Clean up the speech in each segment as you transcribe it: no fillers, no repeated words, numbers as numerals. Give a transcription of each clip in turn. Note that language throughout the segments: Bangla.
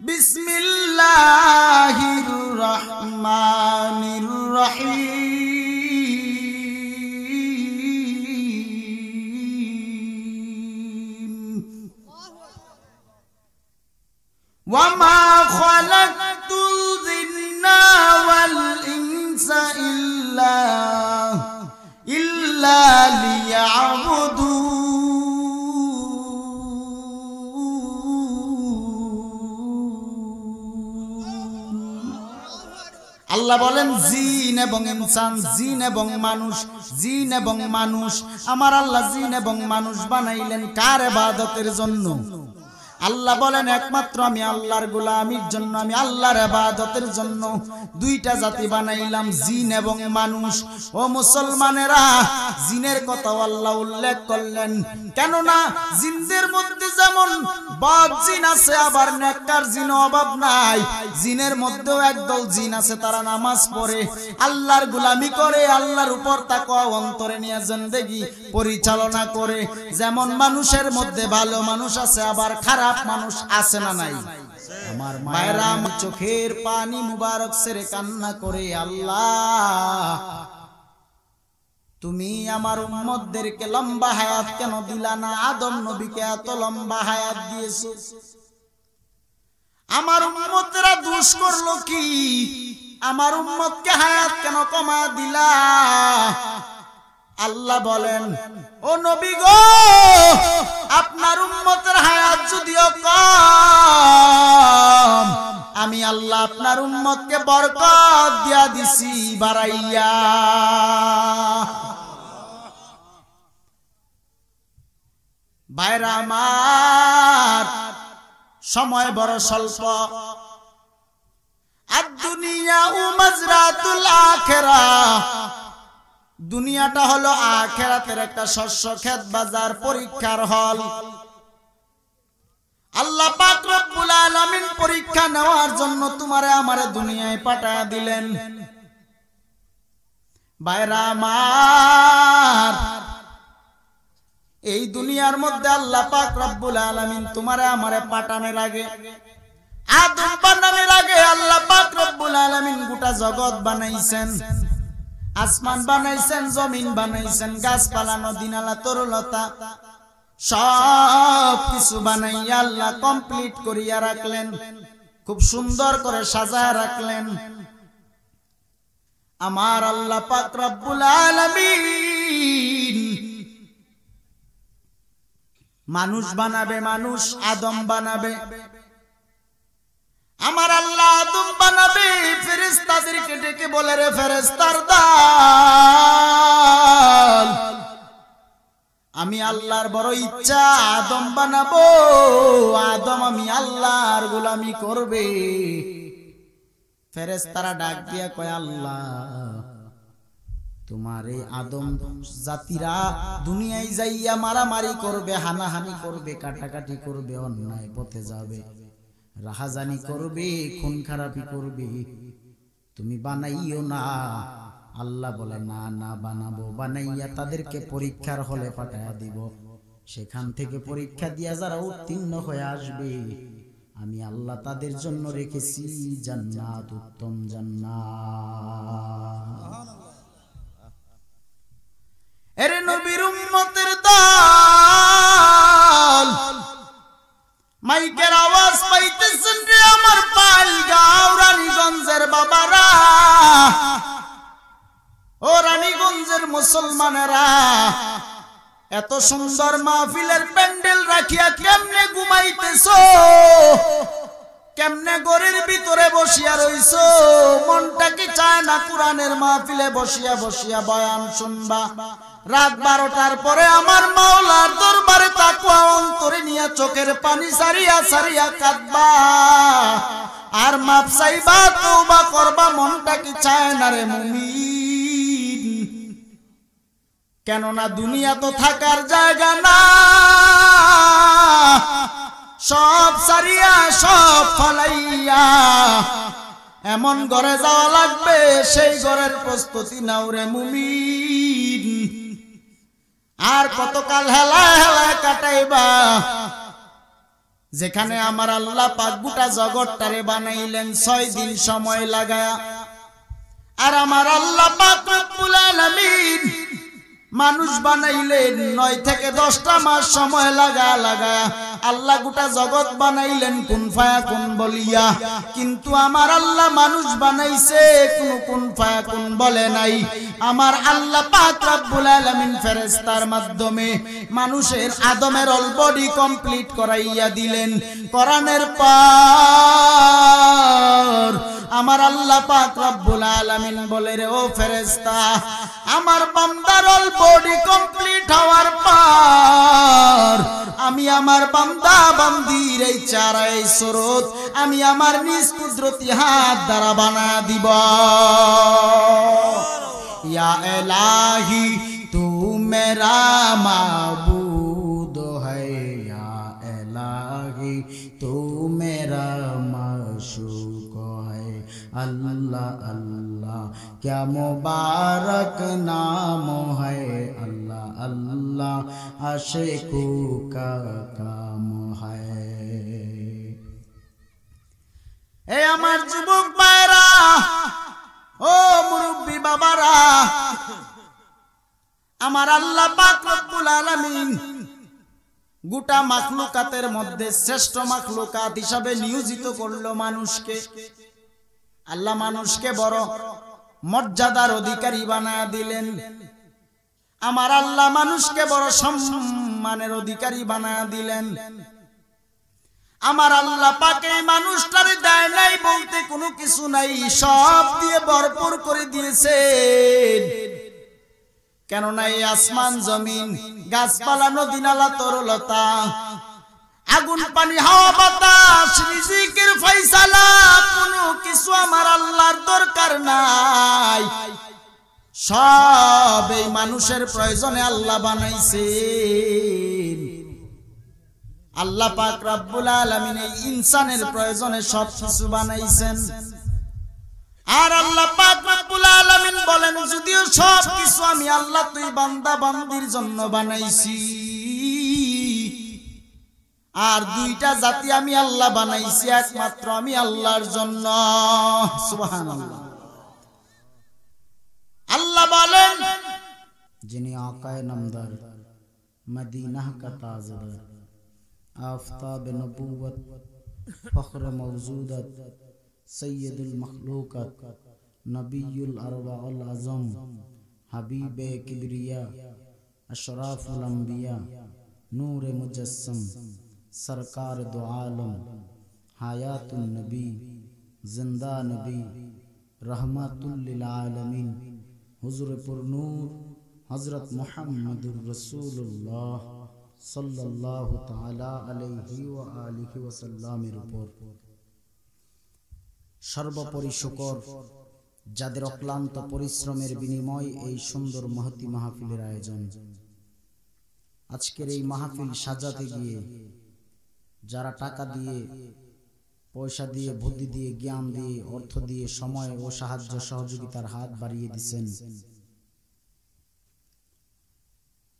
বিসমিল্লাহির রহমানির রহিম ওয়া মা খালাকতুল জিন্না ওয়াল ইনসা ইল্লা লিয়াবুদুন। আল্লাহ বলেন জিন এবং ইনসান, জিন এবং মানুষ, জিন এবং মানুষ আমার আল্লাহ জিন এবং মানুষ বানাইলেন কার ইবাদতের জন্য? আল্লাহ বলেন একমাত্র আমি আল্লাহর গোলামির জন্য, আমি আল্লাহর ইবাদতের জন্য দুইটা জাতি বানাইলাম, জিন এবং মানুষ। ও মুসলমানেরা, জিনের কথা আল্লাহ উল্লেখ করলেন, কেননা জিনদের মধ্যে যেমন বদ জিন আছে, আবার নেককার জিন অভাব নাই। জিনের মধ্যেও একদল জিন আছে, তারা নামাজ পড়ে, আল্লাহর গোলামি করে, আল্লাহর উপর তাকওয়া অন্তরে নিয়ে জিন্দেগি পরিচালনা করে। যেমন মানুষের মধ্যে ভালো মানুষ আছে, আবার খারাপ মানুষ আছে না নাই? আমার মায়েরা, আমি চোখের পানি মুবারক ছেড়ে কান্না করে, আল্লাহ তুমি আমার উম্মতদেরকে লম্বা হায়াত কেন দিলা না? আদম নবীকে এত লম্বা হায়াত দিয়েছো, আমার উম্মতরা দোষ করলো কি? আমার উম্মতকে হায়াত কেন কমা দিলা? আল্লাহ বলেন, ও নবী গো, আপনার উম্মতের হায়াত যদিও কম, আমি আল্লাহ আপনার উম্মতকে বরকত দিয়া দিছি বাড়াইয়া। ভাইরা আমার, সময় বড় স্বল্প। আদ-দুনিয়া মাযরাতুল আখিরাহ, দুনিয়াটা হলো আখিরাতের একটা শস্য ক্ষেত, বাজার, পরীক্ষার হল। আল্লাহ পাক রব্বুল আলামিন পরীক্ষা নেওয়ার জন্য তোমারে আমারে দুনিয়ায় পাঠায়া দিলেন। ভাইরা আমার, এই দুনিয়ার মধ্যে আল্লাহ পাক রব্বুল আলামিন তোমারে আমারে পাঠানোর আগে, আদম বানানোর আগে আল্লাহ পাক রব্বুল আলামিন গোটা জগৎ বানাইছেন। আসমান বানাইছেন, জমিন বানাইছেন, গাছপালা, নদী নালা, তরুলতা, সব কিছু বানাইয়া আল্লাহ কমপ্লিট করিয়া রাখলেন, খুব সুন্দর করে সাজায় রাখলেন। আমার আল্লাহ পাক রব্বুল আলামিন মানুষ বানাবে, মানুষ আদম বানাবে। আমার আল্লাহ আদম বানাবে, ফেরেশতাদেরকে ডেকে বলে, রে ফেরেশতার দল, আমি আল্লাহর বড় ইচ্ছা আদম বানাবো, আদম আমি আল্লাহর গোলামি করবে। ফেরেশতারা ডাক দিয়া কয়, আল্লাহ তোমার এই আদম জাতিরা দুনিয়ায় যাইয়া মারামারি করবে, হানাহানি করবে, কাটাকাটি করবে, অন্যায় পথে যাবে, রাহাজানি করবে, খুন খারাপি করবে, তুমি বানাইও না। আল্লাহ বলে, না না বানাবো, বানাইয়া তাদেরকে পরীক্ষার হলে পাঠায়া দিব। সেখান থেকে পরীক্ষা দিয়া যারা উত্তীর্ণ হয়ে আসবে, আমি আল্লাহ তাদের জন্য রেখেছি জান্নাত, উত্তম জান্নাত। এরে নবীর উম্মতের দল, মাইকের আওয়াজ পাইতেছেন রে আমার পাইলগাঁও রানীগঞ্জের বাবারা, ও রানীগঞ্জের মুসলমানেরা, এত সুন্দর মাহফিলের প্যান্ডেল রাখিয়া কেমনে ঘুমাইতেছো? কেমনে ঘরের ভিতরে বসিয়া রইছো? মনটা কি চায় না কোরআনের মাহফিলে বসিয়া বসিয়া বয়ান শুনবা? রাত 12টার পরে আমার মাওলার দরবারে তাকওয়া অন্তরে নিয়া চোখের পানি সারিয়া সারিয়া কাঁদবা আর মাপ চাইবা, তওবা করবা। মনটা কি চায় না রে মুমিন? কেননা দুনিয়া তো থাকার জায়গা না, সব সারিয়া সব ফালাইয়া এমন ঘরে যাওয়া লাগবে, সেই ঘরের প্রস্তুতি নাও রে মুমিন। আর কতকাল হেলা হেলা কাটাইবা? যেখানে আমার আল্লাহ পাক গোটা জগৎটারে বানাইলেন 6 দিন সময় লাগায়া, আর আমার আল্লাহ পাক রব্বুল আলামিন মানুষ বানাইলেন 9 থেকে 10টা মাস সময় লাগা আল্লাহ গোটা জগৎ বানাইলেন কুন ফায়াকুন বলিয়া। কিন্তু আমার আল্লাহ মানুষ বানাইছে কোন কুন ফায়াকুন বলে নাই। আমার আল্লাহ পাক রব্বুল আলামিন ফেরেশতার মাধ্যমে মানুষের আদমের অল বডি কমপ্লিট করাইয়া দিলেন। কোরআনের পর আমার আল্লাহ পাক রব্বুল আলামিন বলে, রে ও ফেরেশতা, আমার বান্দার অল বডি কমপ্লিট হওয়ার পর আমি আমার বান্দা বান্দির এই চারা এই সুরত আমি আমার নিজ কুদরতি হাত দ্বারা বানা দিব। ইয়া ইলাহি তু মেরা মাবুদ হ্যায়, ইয়া ইলাহি তু মেরা মাশুক হ্যায়। अल्लाह अल्लाह क्या मुबारक नाम है, अल्लाह अल्लाह आशिकू का काम है। ए আমার যুবক ভাইরা, ও মুরব্বি বাবারা, আমার আল্লাহ পাক রব্বুল আলামিন গোটা মাখলুকাতের মধ্যে শ্রেষ্ঠ মাখলুকাত হিসাবে নিয়োজিত করলো মানুষকে। আল্লাহ মানুষকে বড় মর্যাদার অধিকারী বানায়া দিলেন। আমার আল্লাহ মানুষকে বড় সম্মানের অধিকারী বানায়া দিলেন। আমার আল্লাহ পাক এই মানুষটারে দেয় নাই বলতে কোনো কিছু নাই, সব দিয়ে ভরপুর করে দিয়েছেন। কেননা এই আসমান জমিন গাছপালা নদী নালা তরলতা আগুন পানি হাওয়া বাতাস রিজিকের ফয়সালা কোনো কিছু আমার আল্লাহর দরকার নাই। সব এই মানুষের প্রয়োজনে আল্লাহ বানাইছেন। আল্লাহ পাক রব্বুল আলামিন এই ইনসানের প্রয়োজনে সব কিছু বানাইছেন। আর আল্লাহ পাক রব্বুল আলামিন বলেন, যদিও সব কিছু আমি আল্লাহ তুই বান্দা বান্দির জন্য বানাইছি, আর দুইটা জাতি আমি আল্লাহ বানাইছি একমাত্র আমি আল্লাহর জন্য। সুবহানাল্লাহ। আল্লাহ বলেন, যিনি আকায়ে নামদার মদিনা কা তাজদার আফতাব নবুওয়াত ফখর মওজুদাত সৈয়দুল মখলুকাত নবিয়ুল আরওয়াউল আজম হাবিবে কিবরিয়া अशराफुल अंबिया नूर मुजस्सम सरकार दो आलम हयातुन नबी जिंदा नबी रहमतुल लिल आलमीन हुजूर पुर नूर हजरत मुहम्मदुर रसूलुल्लाह सल्लल्लाहु ताला अलैहि व आलिहि वसल्लामेर উপর সর্বোপরি শুকর যাদের অক্লান্ত পরিশ্রমের বিনিময় এই সুন্দর মহতি মাহফিলের আয়োজন। আজকের এই মাহফিল সাজাতে গিয়ে যারা টাকা দিয়ে, পয়সা দিয়ে, বুদ্ধি দিয়ে, জ্ঞান দিয়ে, অর্থ দিয়ে, সময় ও সাহায্য সহযোগিতার হাত বাড়িয়ে দিয়েছেন,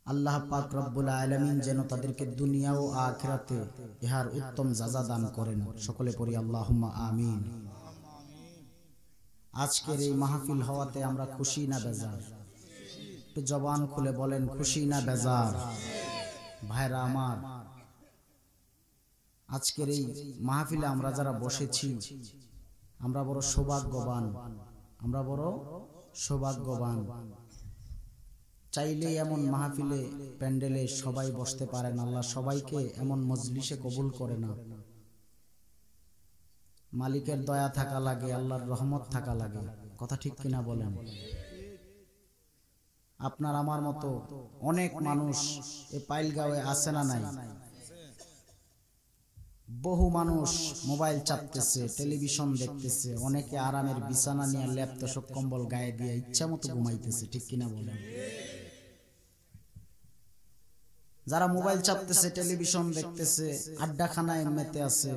আল্লাহ পাক রব্বুল আলামিন যেন তাদেরকে দুনিয়া ও আখিরাতে ইহার উত্তম জাযা দান করেন। সকলে পড়ি আল্লাহুম্মা আমিন। আজকের এই মাহফিল হওয়াতে আমরা খুশি না বেজার? একটু জবান খুলে বলেন, খুশি না বেজার? ভাইরা আমার, আজকের এই মাহফিলে আমরা যারা বসেছি আমরা বড় সৌভাগ্যবান, আমরা বড় সৌভাগ্যবান। চাইলে এমন মাহফিলে প্যান্ডেলে সবাই বসতে পারেন, আল্লাহ সবাইকে এমন মজলিসে কবুল করে না। মালিকের দয়া থাকা লাগে, আল্লাহর রহমত থাকা লাগে। কথা ঠিক কিনা বলেন? আপনার আমার মতো অনেক মানুষ এই পাইলগাঁওয়ে আছে না নাই? বহু মানুষ মোবাইল চাপতেছে, টেলিভিশন দেখতেছে, অনেকে আরামের বিছানা নিয়ে ল্যাপ তোশক কম্বল গায়ে দিয়ে ইচ্ছা মতো ঘুমাইতেছে। ঠিক কিনা বলেন? যারা মোবাইল চাপতেছে, টেলিভিশন দেখতেছে, আড্ডাখানায় মেতে আছে,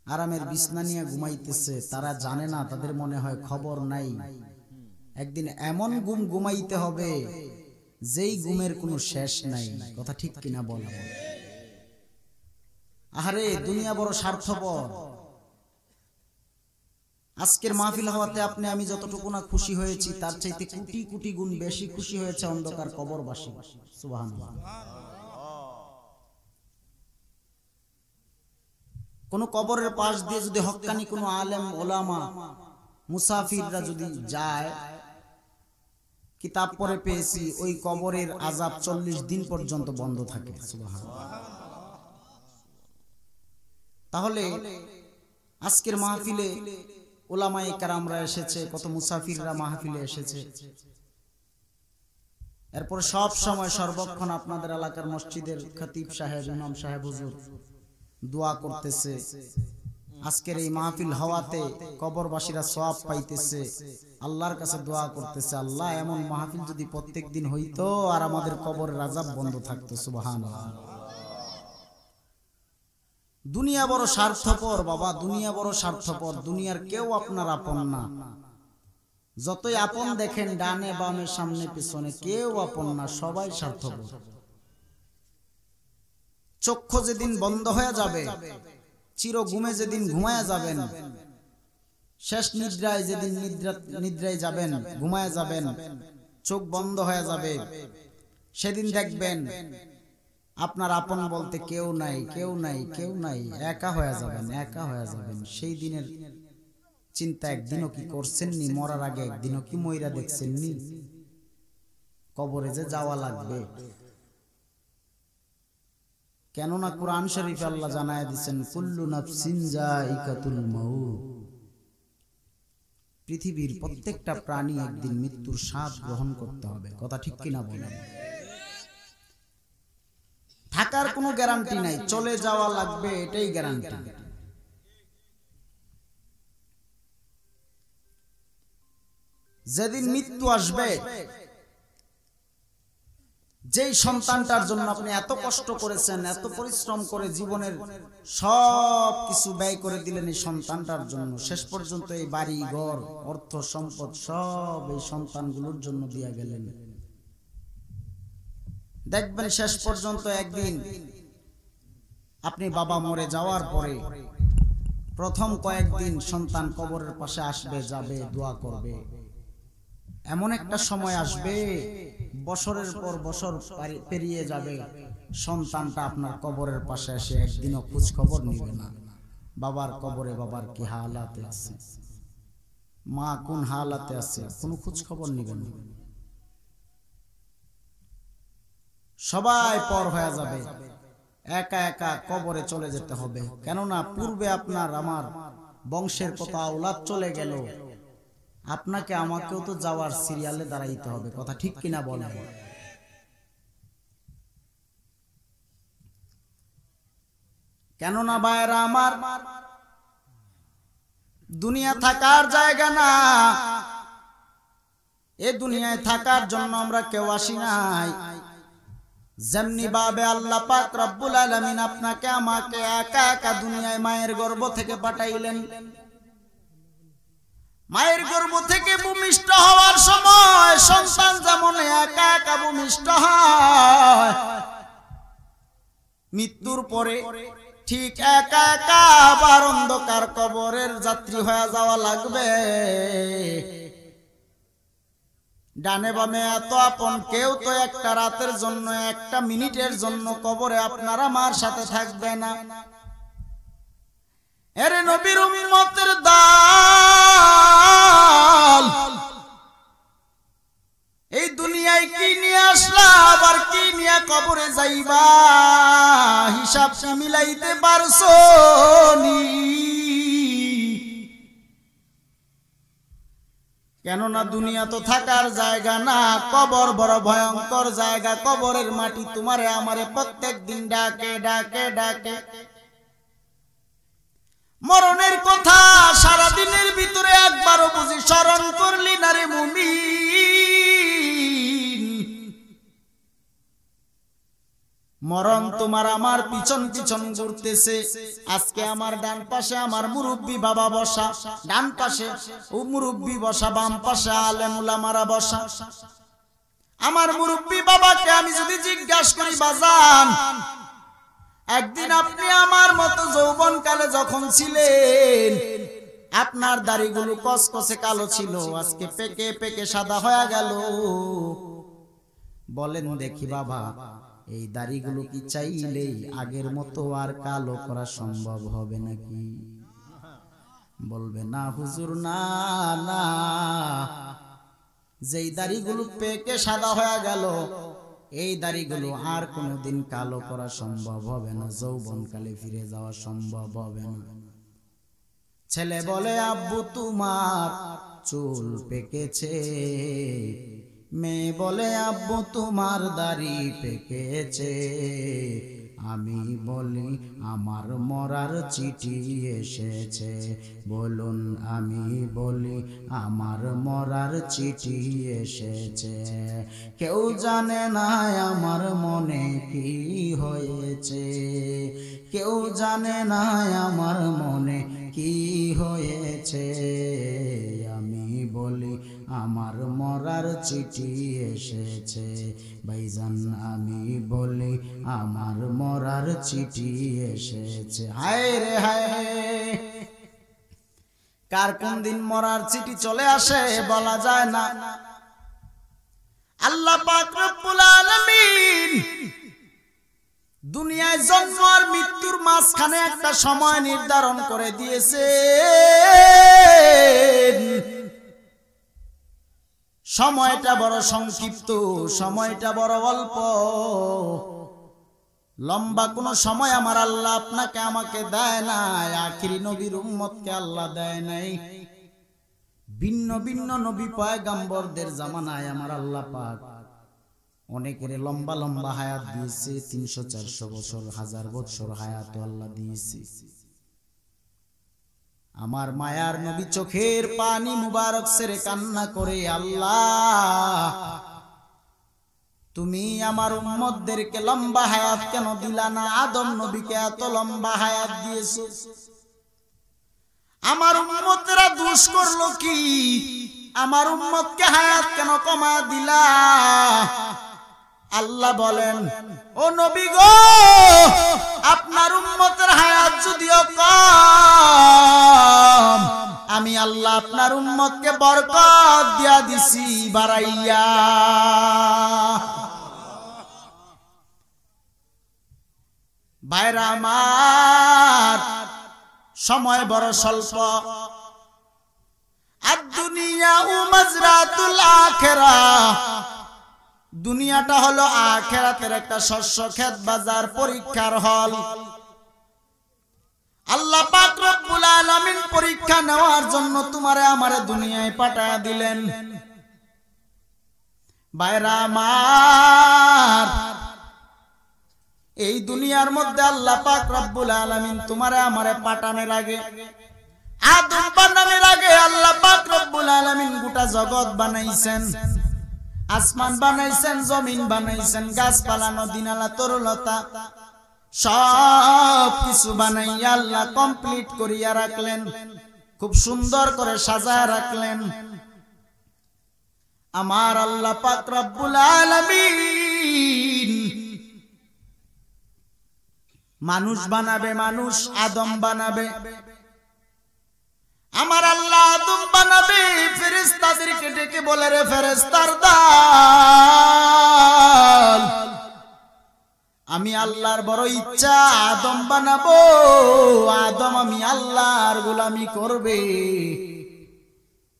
আরামের বিছানা নিয়ে ঘুমাইতেছে, তারা জানে না, তাদের মনে হয় খবর নাই একদিন এমন ঘুম ঘুমাইতে হবে যেই ঘুমের কোনো শেষ নাই। কথা ঠিক কিনা বলেন? আরে দুনিয়া বড় স্বার্থপর। আজকের মাহফিল হওয়াতে আপনি আমি যতটুকু না খুশি হয়েছি তার চাইতে কোটি কোটি গুণ বেশি খুশি হয়েছে অন্ধকার কবরবাসী। সুবহানাল্লাহ। কোন কবরের পাশ দিয়ে যদি হক্কানি কোন আলেম ওলামা মুসাফিররা যদি যায়, কিতাব পড়ে পেয়েছি ওই কবরের আযাব 40 দিন পর্যন্ত বন্ধ থাকে। সুবহানাল্লাহ। তাহলে আজকের মাহফিলে ওলামায়ে কেরামরা এসেছে, কত মুসাফিররা মাহফিলে এসেছে, এরপর সব সময় সর্বক্ষণ আপনাদের এলাকার মসজিদের খতিব সাহেব, ইমাম সাহেব হুজুর দোয়া করতেছে। আজকের এই মাহফিল হওয়াতে কবরবাসীরা সওয়াব পাইতেছে, আল্লাহর কাছে দোয়া করতেছে, আল্লাহ এমন মাহফিল যদি প্রত্যেক দিন হইতো আর আমাদের কবরের আযাব বন্ধ থাকতো। সুবহানাল্লাহ। দুনিয়া বড় স্বার্থপর বাবা, দুনিয়া বড় স্বার্থপর। দুনিয়ার কেউ আপনার আপন না। যতই আপন দেখেন ডানে বামে সামনে পিছনে, কেউ আপন না, সবাই স্বার্থপর। চক্ষু যেদিন বন্ধ হয়ে যাবে, চির ঘুমে যেদিন ঘুমায়া যাবেন, শেষ নিদ্রায় যেদিন নিদ্রায় যাবেন, ঘুমায়া যাবেন, চোখ বন্ধ হয়ে যাবে, সেদিন দেখবেন আপনার আপন বলতে কেউ নাই, কেউ নাই, কেউ নাই। একা হয়ে যাবেন, একা হয়ে যাবেন। সেই দিনের চিন্তা একদিনও কি করছেননি? মরার আগে একদিনও কি মইরা দেখছেননি? কবরে যে যাওয়া লাগবে। কেননা কুরআন শরীফে আল্লাহ জানায় দিয়েছেন, কুল্লু নাফসিন যায়িকাতুল মাউত। পৃথিবীর প্রত্যেকটা প্রাণী একদিন মৃত্যুর স্বাদ গ্রহণ করতে হবে। কথা ঠিক কিনা বলেন? থাকার কোনো গ্যারান্টি নাই, চলে যাওয়া লাগবে, এটাই গ্যারান্টি। যেদিন মৃত্যু আসবে, যেই সন্তানটার জন্য আপনি এত কষ্ট করেছেন, এত পরিশ্রম করে জীবনের সব কিছু ব্যয় করে দিলেন এই সন্তানটার জন্য, শেষ পর্যন্ত এই বাড়ি ঘর অর্থ সম্পদ সব এই সন্তানগুলোর জন্য দিয়ে গেলেন, দেখবেন শেষ পর্যন্ত একদিন আপনি বাবা মরে যাওয়ার পরে প্রথম কয়েকদিন সন্তান কবরের পাশে আসবে, যাবে, দোয়া করবে। এমন একটা সময় আসবে, বছরের পর বছর পেরিয়ে যাবে, সন্তানটা আপনার কবরের পাশে এসে একদিনও খোঁজ খবর নিবে না। বাবার কবরে বাবার কি হালাতে আছে, মা কোন হালাতে আছে, কোনো খোঁজ খবর নিবে না। সবাই পর হয়ে যাবে, একা একা কবরে চলে যেতে হবে। কেননা পূর্বে আপনার আমার বংশের কত আওলাদ চলে গেল, আপনাকে আমাকেও তো যাওয়ার সিরিয়ালে দাঁড়াইতে হবে। কথা ঠিক কিনা বলেন? কেননা ভাইরা আমার, দুনিয়া থাকার জায়গা না। এ দুনিয়ায় থাকার জন্য আমরা কেউ আসি নাই। যেমনি ভাবে আল্লাহ পাক রব্বুল আলামিন আপনাকে আমাকে একা একা দুনিয়ায় মায়ের গর্ভ থেকে পাঠাইলেন, মায়ের গর্ভ থেকে ভূমিষ্ঠ হওয়ার সময় সন্তান যেমন একা একা ভূমিষ্ঠ হয়, মৃত্যুর পরে ঠিক একা একা আবার অন্ধকার কবরের যাত্রী হয়ে যাওয়া লাগবে। ডানে বামে এত আপন কেউ তো একটা রাতের জন্য, একটা মিনিটের জন্য কবরে আপনার আমার সাথে থাকবে না। এরে নবীর উম্মতের দল, এই দুনিয়ায় কি নিয়ে আসলা, আবার কি নিয়ে কবরে যাইবা, হিসাব মিলাইতে পারছো নি? কেননা দুনিয়া তো থাকার জায়গা না, কবর বড় ভয়ঙ্কর জায়গা। কবরের মাটি তোমারে আমারে প্রত্যেক দিন ডাকে ডাকে ডাকে। মরণের কথা সারাদিনের ভিতরে একবারও বুঝি স্মরণ করলি না রে মুমিন। মরণ তোমার আমার পিছন পিছন ঘুরতেছে। আজকে আমার ডান পাশে আমার মুরব্বী বাবা বসা, ডান পাশে ও মুরব্বী বসা, বাম পাশে আলেম উলামারা বসা। আমার মুরব্বী বাবাকে আমি যদি জিজ্ঞাসা করি, বাজান একদিন আপনি আমার মতো যৌবনকালে যখন ছিলেন আপনার দাড়িগুলো কসকসে কালো ছিল, আজকে পেকে পেকে সাদা হয়ে গেল। বলেন দেখি বাবা, এই দাড়িগুলো কি চাইলেই আগের মতো আর কালো করা সম্ভব হবে নাকি? বলবে না হুজুর, না না, যেই দাড়িগুলো পেকে সাদা হয়ে গেল এই দাড়িগুলো আর কোনোদিন কালো করা সম্ভব হবে না, যৌবনকালে ফিরে যাওয়া সম্ভব হবে না। ছেলে বলে আব্বু তোমার চুল পেকেছে, মেয়ে বলে আব্বু তোমার দাড়ি পেকেছে। আমি বলি আমার মরার চিঠি এসেছে, বলুন আমি বলি আমার মরার চিঠি এসেছে। কেউ জানে না আমার মনে কি হয়েছে, কেউ জানে না আমার মনে কি হয়েছে। আমি বলি আমার মরার চিঠি এসেছে, ভাইজান আমি বলি আমার মরার চিঠি এসেছে। হায় রে হায়, কার কোন দিন মরার চিঠি চলে আসে বলা যায় না। আল্লাহ পাক রব্বুল আলামিন দুনিয়ায় জন্ম আর মৃত্যুর মাঝখানে একটা সময় নির্ধারণ করে দিয়েছে। সময়টা বড় সংক্ষিপ্ত, সময়টা বড় অল্প, লম্বা কোন সময় আমার আল্লাহ আপনাকে আমাকে দেয় নাই, আখিরি নবীর উম্মতকে আল্লাহ দেয় নাই। ভিন্ন ভিন্ন নবী পয়গম্বরদের জামানায় আমার আল্লাহ পাক অনেকের লম্বা লম্বা হায়াত দিয়েছে, 300-400 বছর, 1000 বছর হায়াত আল্লাহ দিয়েছে। আমার মায়ার নবী চোখের পানি মুবারক ছেড়ে কান্না করে, আল্লাহ তুমি আমার উম্মতদেরকে লম্বা হায়াত কেন দিলা না? আদম নবীকে এত লম্বা হায়াত দিয়েছো, আমার উম্মতেরা দোষ করলো কি? আমার উম্মতকে হায়াত কেন কমা দিলা? আল্লাহ বলেন, ও নবী গো, আপনার উম্মতের হায়াত যদিও কম, আমি আল্লাহ আপনার উম্মতকে বরকত দিয়া দিছি বাড়াইয়া। ভাইরা আমার, সময় বড় স্বল্প। আদ-দুনিয়া মাযরাতুল আখিরাহ, দুনিয়াটা হলো আখিরাতের একটা শস্য ক্ষেত, বাজার, পরীক্ষার হল। আল্লাহ পাক রব্বুল আলামিন পরীক্ষা নেওয়ার জন্য তোমারে আমারে দুনিয়ায় পাঠায়া দিলেন। ভাইরা আমার, এই দুনিয়ার মধ্যে আল্লাহ পাক রব্বুল আলামিন তোমারে আমারে পাঠানোর আগে, আদম বানানোর আগে আল্লাহ পাক রব্বুল আলামিন গোটা জগৎ বানাইছেন, আসমান বানাইছেন, জমিন বানাইছেন, গাছপালা, নদী নালা, তরুলতা, সব কিছু বানাইয়া আল্লাহ কমপ্লিট করিয়া রাখলেন, খুব সুন্দর করে সাজায় রাখলেন। আমার আল্লাহ পাক রব্বুল আলামিন মানুষ বানাবে, মানুষ আদম বানাবে। আমার আল্লাহ আদম বানাবে, ফেরেশতাদেরকে ডেকে বলে, রে ফেরেশতার দল, আমি আল্লাহর বড় ইচ্ছা আদম বানাবো, আদম আমি আল্লাহর গোলামি করবে।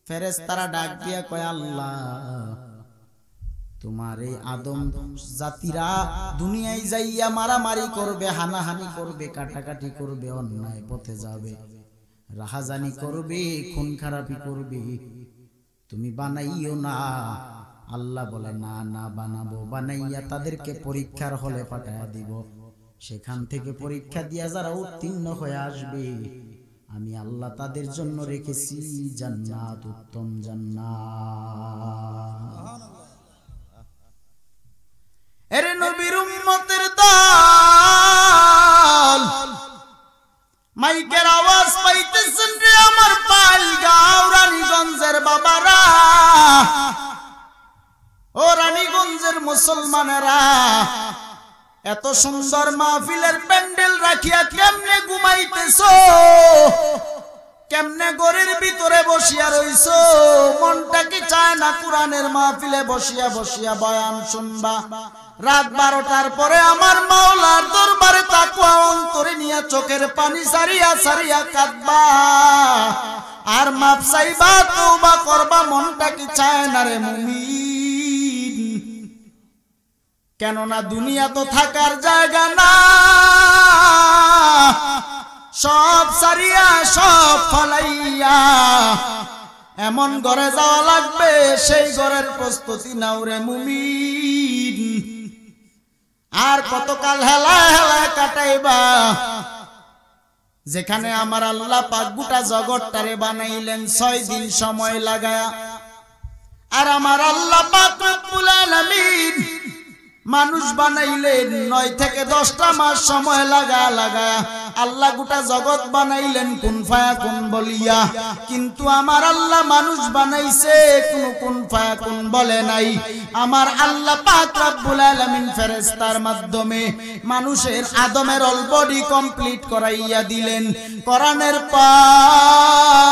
ফেরেশতারা ডাক দিয়া কয়, আল্লাহ তোমার এই আদম জাতিরা দুনিয়ায় যাইয়া মারামারি করবে, হানাহানি করবে, কাটাকাটি করবে, অন্যায় পথে যাবে, রাহাজানি করবে, খুন খারাপি করবে, তুমি বানাইও না। আল্লাহ বলে, না না বানাবো, বানাইয়া তাদেরকে পরীক্ষার হলে পাঠায়া দিব। সেখান থেকে পরীক্ষা দিয়া যারা উত্তীর্ণ হয়ে আসবে, আমি আল্লাহ তাদের জন্য রেখেছি জান্নাত, উত্তম জান্নাত। এরে নবীর উম্মতের দল, মাইকের আওয়াজ পাইতেছেন রে আমার পাইলগাঁও রানীগঞ্জের বাবারা, ও রানীগঞ্জের মুসলমানেরা, এত সুন্দর মাহফিলের প্যান্ডেল রাখিয়া কেমনে ঘুমাইতেছো, কেমনে ঘরের ভিতরে বসিয়া রইছো? মনটা কি চায় না কোরআনের মাহফিলে বসিয়া বসিয়া বয়ান শুনবা? রাত 12টার পরে আমার মাওলার দরবারে তাকওয়া অন্তরে নিয়া চোখের পানি সারিয়া সারিয়া কাঁদবা আর মাপ চাইবা, তওবা করবা। মনটা কি চায় না রে মুমিন? কেননা দুনিয়া তো থাকার জায়গা না, সব সারিয়া সব ফালাইয়া এমন ঘরে যাওয়া লাগবে, সেই ঘরের প্রস্তুতি নাও রে মুমিন। আর কতকাল হেলায় হেলায় কাটাইবা, যেখানে আমার আল্লাহ পাক গোটা জগৎটারে বানাইলেন 6 দিন সময় লাগায়া। আর আমার আল্লাহ পাক রব্বুল আলামিন মানুষ বানাইলেন 9 থেকে 10টা মাস সময় লাগা আল্লাহ গোটা জগৎ বানাইলেন কুন ফায়াকুন বলিয়া। কিন্তু আমার আল্লাহ মানুষ বানাইছে কোন কুন ফায়াকুন বলে নাই। আমার আল্লাহ পাক রব্বুল আলামিন ফেরেশতার মাধ্যমে মানুষের আদমের অল বডি কমপ্লিট করাইয়া দিলেন। কোরআনের পর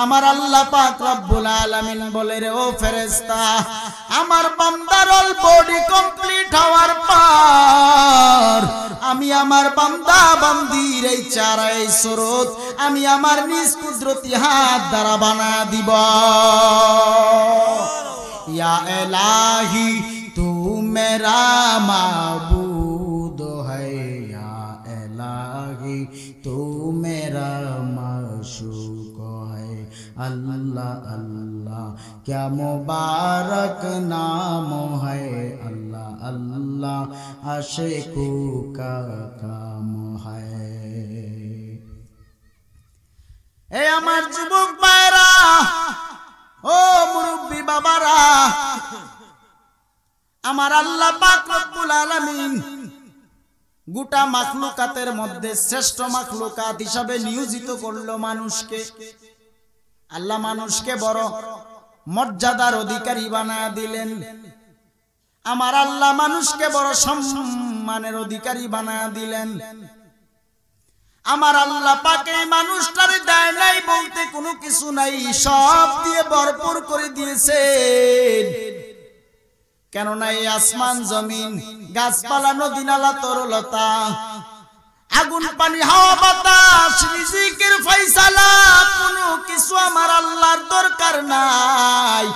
আমার আল্লাহ পাক রব্বুল আলামিন বলে, রে ও ফেরেশতা, আমার বান্দার অল বডি কমপ্লিট হওয়ার পর আমি আমার বান্দা বান্দির এই চারা এই সুরত আমি আমার নিজ কুদরতি হাত দ্বারা বানা দিব। ইয়া ইলাহি তু মেরা মাবুদ হ্যায়, ইয়া ইলাহি তু মেরা মাশুক হ্যায়। अल्लाह अल्लाह क्या मुबारक नाम है, अल्लाह अल्लाह आशिकों का काम है। ए আমার যুবক ভাইরা, ও মুরব্বি বাবারা, আমার আল্লাহ পাক রব্বুল আলামিন গোটা মাখলুকাতের মধ্যে শ্রেষ্ঠ মাখলুকাত হিসাবে নিয়োজিত করলো মানুষকে। আল্লাহ মানুষকে বড় মর্যাদার অধিকারী বানায়া দিলেন। আমার আল্লাহ মানুষকে বড় সম্মানের অধিকারী বানায়া দিলেন। আমার আল্লাহ পাক এই মানুষটারে দেয় নাই বলতে কোনো কিছু নাই, সব দিয়ে ভরপুর করে দিয়েছেন। কেননা এই আসমান জমিন, গাছপালা, নদী নালা, তরলতা, আগুন পানি, হাওয়া বাতাস, রিজিকের ফয়সালা, কোনো কিছু আমার আল্লাহর দরকার নাই।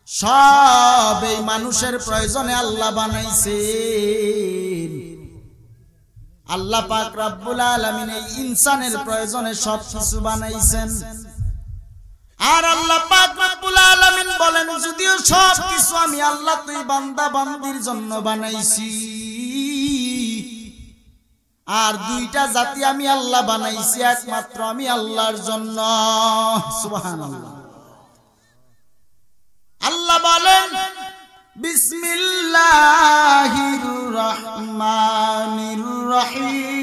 সব এই মানুষের প্রয়োজনে আল্লাহ বানাইছেন। আল্লাহ পাক রব্বুল আলামিন এই ইনসানের প্রয়োজনে সব কিছু বানাইছেন। আর আল্লাহ পাক রব্বুল আলামিন বলেন, যদিও সব কিছু আমি আল্লাহ তুই বান্দা বান্দির জন্য বানাইছি, আর দুইটা জাতি আমি আল্লাহ বানাইছি একমাত্র আমি আল্লাহর জন্য। সুবহানাল্লাহ। আল্লাহ বলেন, বিসমিল্লাহির রহমানির রহিম।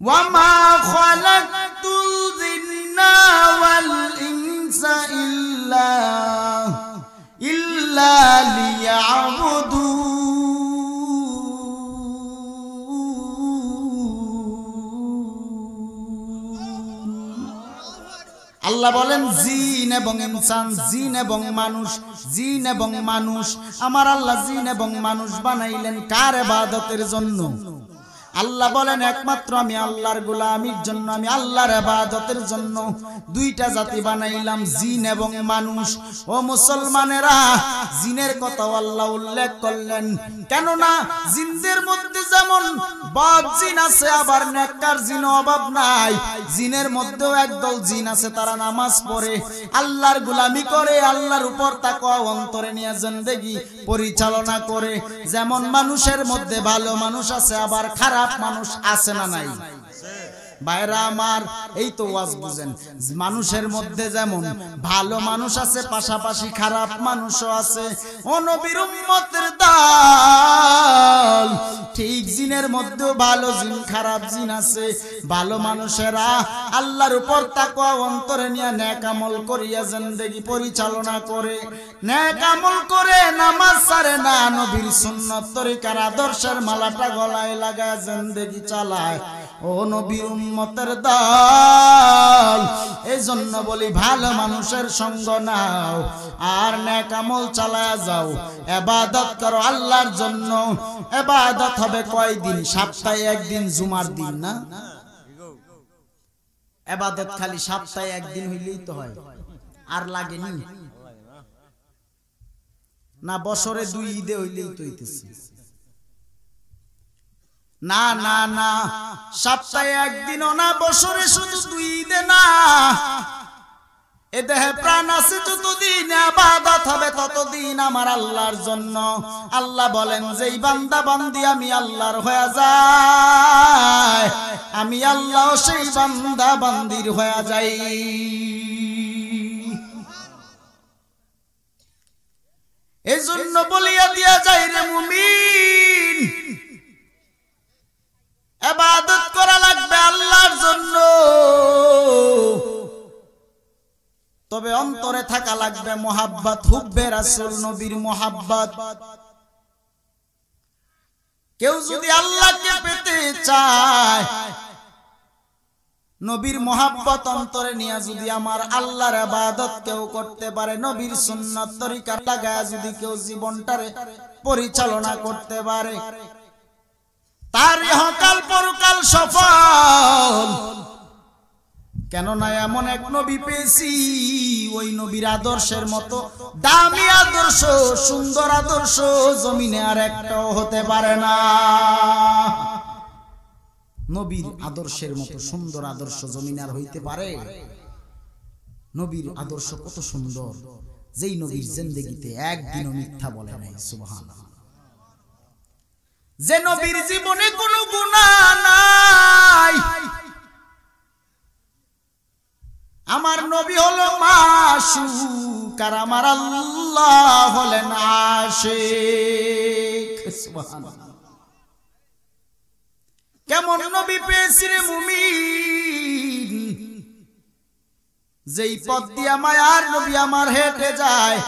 ওয়া মা খালাকতুল জিন্না ওয়াল ইনসা ইল্লা লিয়াবুদুন। আল্লাহ বলেন, জিন এবং ইনসান, জিন এবং মানুষ, জিন এবং মানুষ, আমার আল্লাহ জিন এবং মানুষ বানাইলেন কার ইবাদতের জন্য? আল্লাহ বলেন, একমাত্র আমি আল্লাহর গোলামির জন্য, আমি আল্লাহর ইবাদতের জন্য দুইটা জাতি বানাইলাম, জিন এবং মানুষ। ও মুসলমানেরা, জিনের কথা আল্লাহ উল্লেখ করলেন, কেননা জিনদের মধ্যে যেমন বদ জিন আছে, আবার নেককার জিন অভাব নাই। জিনের মধ্যেও একদল জিন আছে, তারা নামাজ পড়ে, আল্লাহর গোলামি করে, আল্লাহর উপর তাকওয়া অন্তরে নিয়ে জিন্দেগি পরিচালনা করে। যেমন মানুষের মধ্যে ভালো মানুষ আছে, আবার খারাপ মানুষ আছে না নাই? ভাইরা আমার, এই তো ওয়াজ বুঝেন। মানুষের মধ্যে যেমন ভালো মানুষ আছে, পাশাপাশি খারাপ মানুষও আছে। ও নবীর উম্মতের দল, ঠিক জিনের মধ্যেও ভালো জিন খারাপ জিন আছে। ভালো মানুষেরা আল্লাহর উপর তাকওয়া অন্তরে নিয়ে নেক আমল করিয়া জিন্দেগি পরিচালনা করে, নেক আমল করে, নামাজ ছাড়ে না, নবীর সুন্নাত তরিকার আদর্শের মালাটা গলায় লাগায় জিন্দেগি চালায়। ও নবীর উম্মতের দল, এজন্য বলি ভালো মানুষের সঙ্গ নাও আর নেক আমল চালায়া যাও, ইবাদত করো আল্লাহর জন্য। ইবাদত হবে কয়দিন? সপ্তাহে একদিন, জুমার দিন না। ইবাদত খালি সপ্তাহে একদিন হইলেই তো হয়, আর লাগেনি না। বছরে 2 ঈদে হইলেই তো হইতেছে না। না না, সপ্তাহে একদিনও না, বছরে শুধু 2 ঈদে না। এ দেহে প্রাণ আছে যতদিন ইবাদত হবে ততদিন আমার আল্লাহর জন্য। আল্লাহ বলেন, যেই বান্দা বান্দি আমি আল্লাহর হয়ে যায়, আমি আল্লাহ সেই বান্দা বান্দির হয়ে যাই। এজন্য বলিয়া দিয়া যাই রে মুমিন, ইবাদত করা লাগবে আল্লাহর জন্য, তবে অন্তরে থাকা লাগবে মোহাব্বত, হুব্বে রাসূল, নবীর মোহাব্বত। কেউ যদি আল্লাহকে পেতে চায়, নবীর মোহাব্বত অন্তরে নিয়ে যদি আমার আল্লাহর ইবাদত কেউ করতে পারে, নবীর সুন্নাত তরিকা লাগায় যদি কেউ জীবনটারে পরিচালনা করতে পারে, তার ইহকাল পরকাল সফল। কেননা এমন এক নবী পেয়েছি, ওই নবীর আদর্শের মতো দামি আদর্শ, সুন্দর আদর্শ জমিনে আর একটাও হতে পারে না। নবীর আদর্শের মতো সুন্দর আদর্শ জমিনে আর হইতে পারে? নবীর আদর্শ কত সুন্দর, যেই নবীর জিন্দেগিতে একদিনও মিথ্যা বলে নাই। সুবহানাল্লাহ। যে নবীর জীবনে কোনো গুনাহ নাই। আমার নবী হলো মাশুক আর আমার আল্লাহ হলেন আশিক। সুবহানাল্লাহ। কেমন নবী পেয়েছি রে মুমিন, যেই পথ দিয়া মায়ার নবী আমার হেঁটে যায়,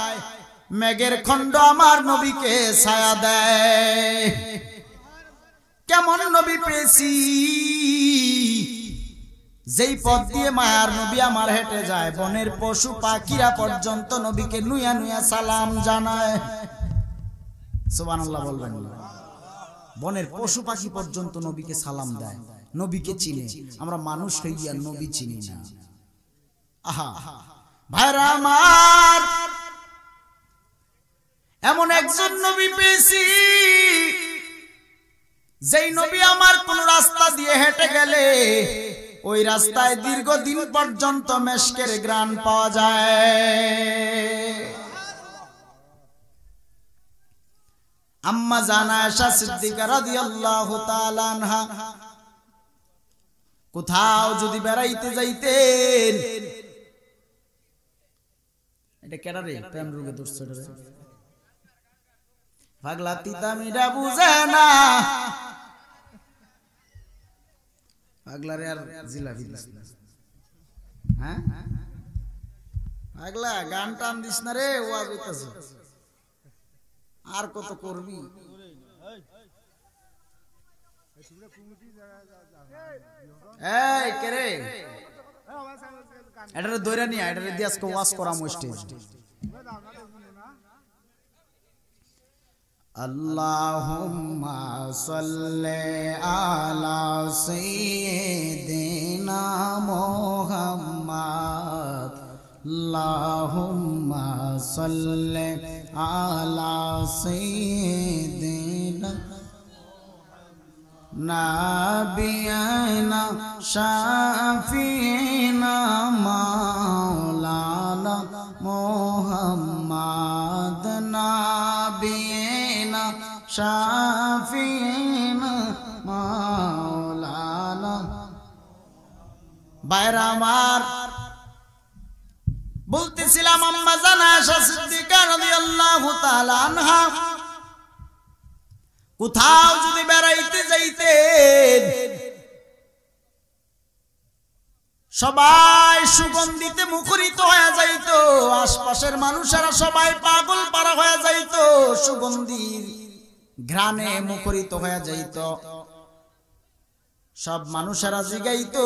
মেঘের খণ্ড আমার নবীকে ছায়া দেয়। কেমন নবী পেয়েছি, যেই পথ দিয়ে মায়ার নবী আমার হেঁটে যায়, বনের পশু পাখিরা পর্যন্ত নবীকে নুয়া নুয়া সালাম জানায়। সুবহানাল্লাহ বলবেন। বনের পশু পাখি পর্যন্ত নবীকে সালাম দেয়, নবীকে চিনে। আমরা মানুষ হইয়া নবী চিনি না। আহা ভাইরা আমার, এমন একজন নবী পেয়েছি, যেই নবী আমার কোন রাস্তা দিয়ে হেঁটে গেলে ওই রাস্তায় দীর্ঘদিন পর্যন্ত মেশকের ঘ্রাণ পাওয়া যায়। আম্মা জানা আয়েশা সিদ্দিকা রাদিয়াল্লাহু তাআলা আনহা কোথাও যদি বেড়াইতে যাইতেন, এটা কেডা রে প্রেম রোগে ধরছে রে পাগলা, তিতামিটা বুঝে না পাগলা রে। আর জিলাপি দিস না, হ্যাঁ পাগলা, গান টান দিস না রে, ওয়াজ হইতাছে। আর কত করবি? এই কে রে, এটারে দইরা নিয়া, এটারে দিয়ে আজকে ওয়াজ করাম স্টেজ। আল্লাহুম্মা সাল্লি আলা সাইয়্যিদিনা মুহাম্মাদ, আল্লাহুম্মা সাল্লি আলা সাইয়্যিদিনা নাবিয়ানা শাফিনা মাওলানা মুহাম্মদ, নাবিয়ানা শাফিনা মাওলানা ভাইরা আমার, বলতেছিলাম আম্মা জান আয়েশা সিদ্দিকা রাদিয়াল্লাহু তাআলা আনহা কোথাও যদি বেড়াইতে যাইতেন, সবাই সুগন্ধিতে মুখরিত হয়ে যাইত, আশপাশের মানুষেরা সবাই পাগল পারা হয়ে যাইত, সুগন্ধির ঘ্রাণে মুখরিত হয়ে যাইত। সব মানুষেরা জিগাইত,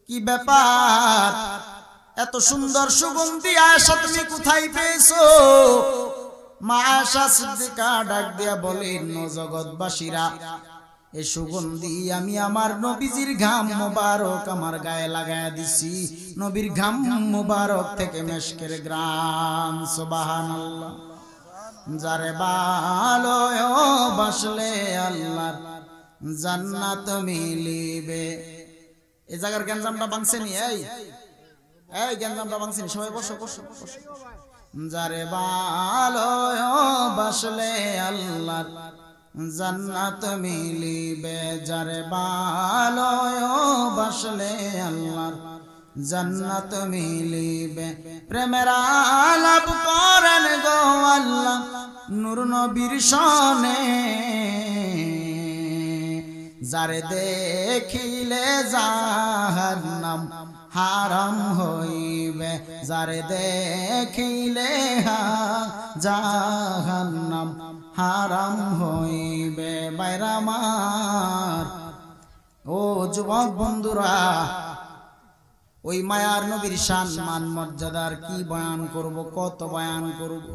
কি ব্যাপার, এত সুন্দর সুগন্ধি আয়েশা তুমি কোথায় পেয়েছো? মা আয়েশা সিদ্দিকা ডাক দিয়া বলেন, জগৎবাসীরা, এই সুগন্ধি আমি আমার নবীজির ঘাম মোবারক আমার গায়ে লাগায়া দিছি। নবীর ঘাম মোবারক থেকে মেশকের গ্রাম। সুবহানাল্লাহ। যারে ভালোবাসলে আল্লাহর জান্নাত মিলিবে। এই জায়গার গ্যাঞ্জামটা ভাঙছেনি, এই গ্যাঞ্জামটা ভাঙছেনি, সবাই বসো বসো বসো। যারে ভালোবাসলে আল্লাহর জান্নাত মিলিবে, যারে ভালোবাসলে আল্লাহর জান্নাত মিলিবে। প্রেমের আলাপ করেন গো আল্লাহ নূর নবীর শনে, যারে দেখিলে জাহান্নাম হারাম হইবে, যারে দেখিলে জাহান্নাম হারাম হইবে। ভাইরা আমার, ও যুবক বন্ধুরা, ওই মায়ার নবীর শান মান মর্যাদার কি বয়ান করব, কত বয়ান করব।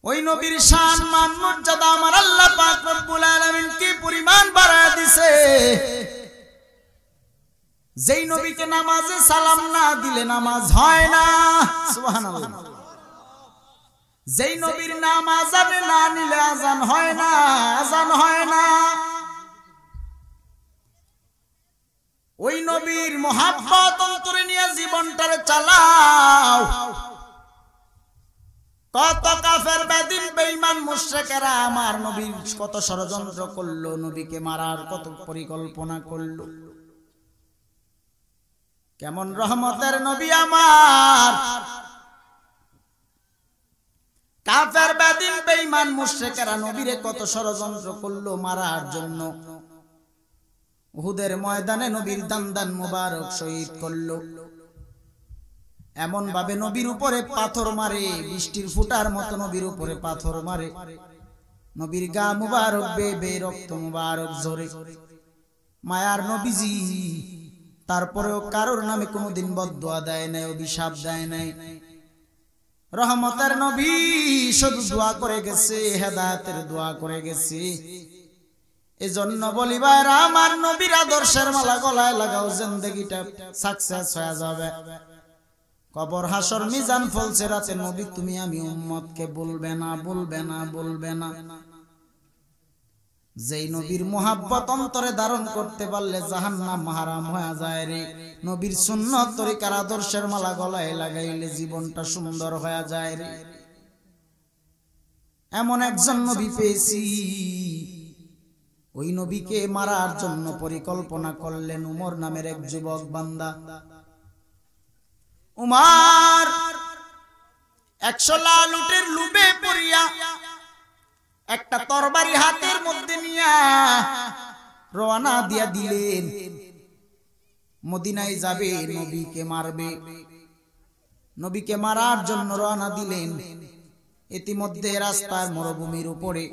ওই নবীর শান মান মর্যাদা আমার আল্লাহ পাক রব্বুল আলামিন কি পরিমাণ বাড়ায় দিছে। যেই নবীকে নামাজে সালাম না দিলে নামাজ হয় না। সুবহানাল্লাহ। যেই নবীর নাম আযানে না নিলে আযান হয় না, আযান হয় না। ওই নবীর মোহাব্বত অন্তরে নিয়ে জীবনটারে চালাও। কত কাফের বেদিন বেঈমান মুশরিকেরা আমার নবীর কত ষড়যন্ত্র করলো, নবীকে মারার কত পরিকল্পনা করলো। কেমন রহমতের নবী আমার। কাফের বেদিন বেঈমান মুশরিকেরা নবীরে কত ষড়যন্ত্র করলো মারার জন্য। উহুদের ময়দানে নবীর দান মুবারক শহীদ করলো। এমন ভাবে নবীর উপরে পাথর মারে, বৃষ্টির ফুটার মতো নবীর উপরে পাথর মারে। নবীর গা মুবারক বেয়ে রক্ত মুবারক ঝরে। মায়ার নবীজি তারপরেও কারোর নামে কোনোদিন বদদুয়া দেয় নাই, অভিশাপ দেয় নাই। রহমতের নবী শুধু দোয়া করে গেছে, হেদায়েতের দোয়া করে গেছে। এজন্য বলি ভাইরা আমার, নবীর আদর্শের মালা গলায় লাগাও, জিন্দেগিটা সাকসেস হয়ে যাবে। কবর হাসর মিজান ফলছে রাতে, নবী তুমি আমি উম্মতকে বলবে না, বলবে না, বলবে না। যেই নবীর মোহাব্বত অন্তরে ধারণ করতে পারলে জাহান্নাম হারাম হয়ে যায় রে। নবীর সুন্নত তরিকার আদর্শের মালা গলায় লাগাইলে জীবনটা সুন্দর হয়ে যায় রে। এমন একজন নবী পেয়েছি, ওই নবীকে মারার জন্য পরিকল্পনা করলেন উমর নামের এক যুবক বান্দা। উমর 100 লাল উটের লুবে পড়িয়া একটা তরবারি হাতের মধ্যে নিয়া রওনা দিয়া দিলেন। মদিনায় যাবে, নবীকে মারবে। নবীকে মারার জন্য রওনা দিলেন। ইতিমধ্যে রাস্তার মরুভূমির উপরে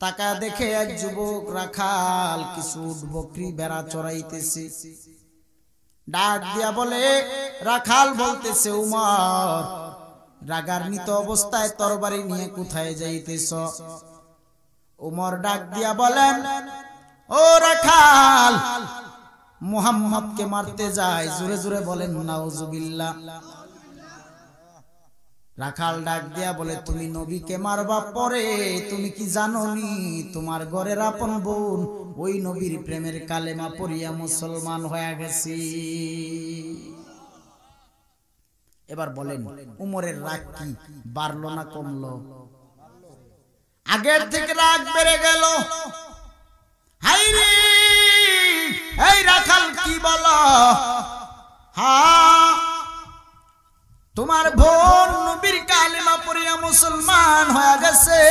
তাকায় দেখে এক যুবক রাখাল কিছু উট বকরি ভেড়া চড়াইতেছে। ডাক দিয়া বলে, রাখাল বলতেছে, উমর রাগান্বিত অবস্থায় তরবারি নিয়ে কোথায় যাইতেছ? উমর ডাক দিয়া বলেন, ও রাখাল, মুহাম্মদকে মারতে যায়। জোরে জোরে বলেন নাউজুবিল্লাহ। রাখাল ডাক দিয়া বলে, তুমি নবীকে মারবা পরে তুমি কি জানোনি তোমার ঘরের আপন বোন ওই নবীর প্রেমের কালেমা পড়িয়া মুসলমান হয়ে গেছে। এবার বলেন উমরের রাগ কি বাড়লো না কমলো? আগের থেকে রাগ বেড়ে গেল। হাইরে এই রাখাল কি বলো, হ্যাঁ তোমার বোন নবীর কালেমা পড়িয়া মুসলমান হয়ে গেছে।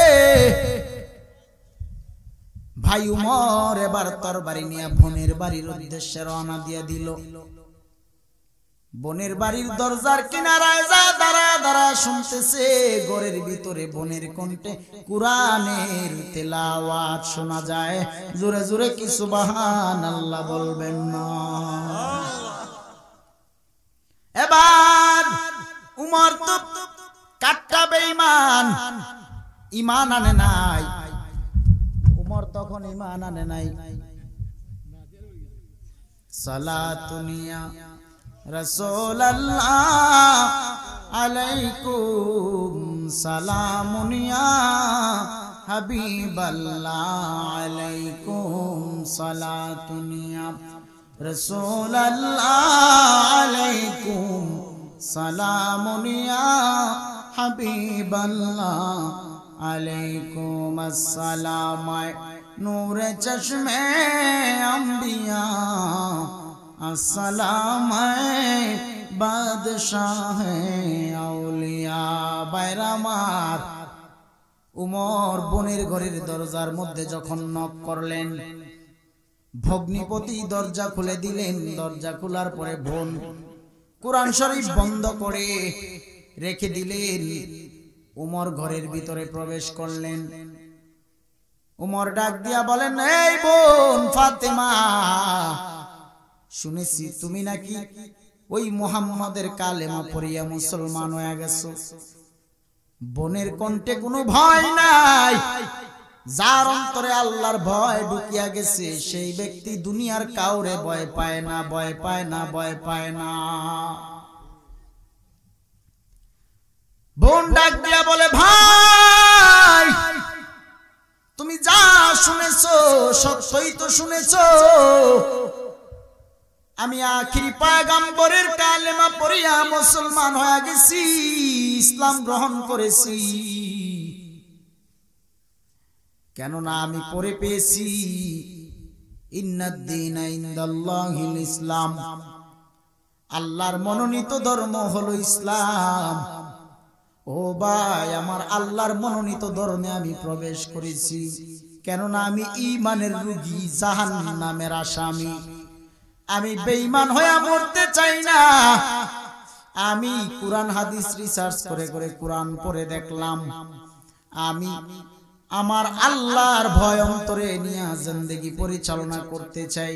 ভাই উমর এবার তরবারি নিয়ে বোনের বাড়ির উদ্দেশ্যে রওনা দিয়ে দিল। বোনের বাড়ির দরজার কিনারায় যা দাঁড়ায় দাঁড়ায় শুনতেছে, ঘরের ভিতরে বোনের কণ্ঠে কুরআনের তেলাওয়াত শোনা যায়। জোরে জোরে কি সুবহানাল্লাহ বলবেন না? এবার উমর তো কাট্টা বেঈমান, ঈমান আনে নাই। উমর তখন ঈমান আনে নাই। সালাতুনিয়া রাসূলুল্লাহ আলাইকুম সালামুনিয়া হাবিবাল্লাহ আলাইকুম সালাতুনিয়া রাসূলুল্লাহ আলাইকুম সালামুনিয়া হাবিবাল্লাহ আলাইকুম আসসালাম নূরে চশমে আম্বিয়া আসসালাম বাদশাহ আউলিয়া। বাইরামার উমর বোনের ঘরের দরজার মধ্যে যখন নক করলেন, ভগ্নিপতি দরজা খুলে দিলেন। দরজা খোলার পরে বোন কুরআন শরীফ বন্ধ করে রেখে দিলেন। উমর ঘরের ভিতরে প্রবেশ করলেন। উমর ডাক দিয়া বলেন, এই বোন ফাতেমা, শুনেছি তুমি নাকি ওই মুহাম্মাদের কালেমা পড়িয়া মুসলমান হয়ে গেছো। বোনের কণ্ঠে কোনো ভয় নাই। যার অন্তরে আল্লাহর ভয় ঢুকিয়া গেছে সেই ব্যক্তি দুনিয়ার কাউরে ভয় পায় না, ভয় পায় না, ভয় পায় না। বোন ডাক দিয়া বলে, ভাই তুমি যা শুনেছো সত্যই তো শুনেছো। আমি আখিরি পয়গম্বরের কালেমা পড়িয়া মুসলমান হয়ে গেছি, ইসলাম গ্রহণ করেছি। কেননা আমি পড়ে পেয়েছি ইন্নাদ-দীনা ইনদাল্লাহিল ইসলাম, আল্লাহর মনোনীত ধর্ম হলো ইসলাম। ও ভাই আমার, আল্লাহর মনোনীত ধর্মে আমি প্রবেশ করেছি। কেননা আমি ঈমানের রোগী, জাহান্নামের আসামি। আমি বেঈমান হয়ে মরতে চাই না। আমি কুরআন হাদিস রিসার্চ করে করে কুরআন পড়ে দেখলাম, আমি আমার আল্লাহর ভয় অন্তরে নিয়ে জিন্দেগি পরিচালনা করতে চাই।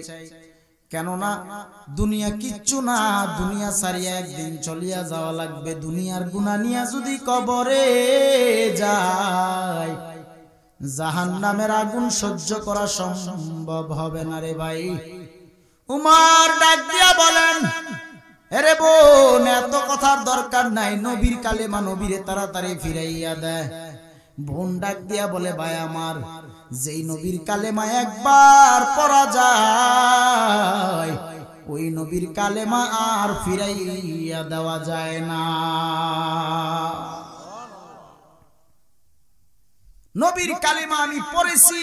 কেননা দুনিয়া কিচ্ছু না, দুনিয়া ছাড়িয়া একদিন চলিয়া যাওয়া লাগবে। দুনিয়ার গুনাহ নিয়ে যদি কবরে যায়, জাহান্নামের আগুন সহ্য করা সম্ভব হবে না রে ভাই। উমর ডাক দিয়া বলেন, আরে বোন এত কথার দরকার নাই, নবীর কালেমা নবীরে তাড়াতাড়ি ফিরাইয়া দেয়। বোন ডাক দিয়া বলে, ভাই আমার, যেই নবীর কালেমা একবার পড়া যায় ওই নবীর কালেমা আর ফিরাইয়া দেওয়া যায় না। নবীর কালেমা আমি পড়েছি,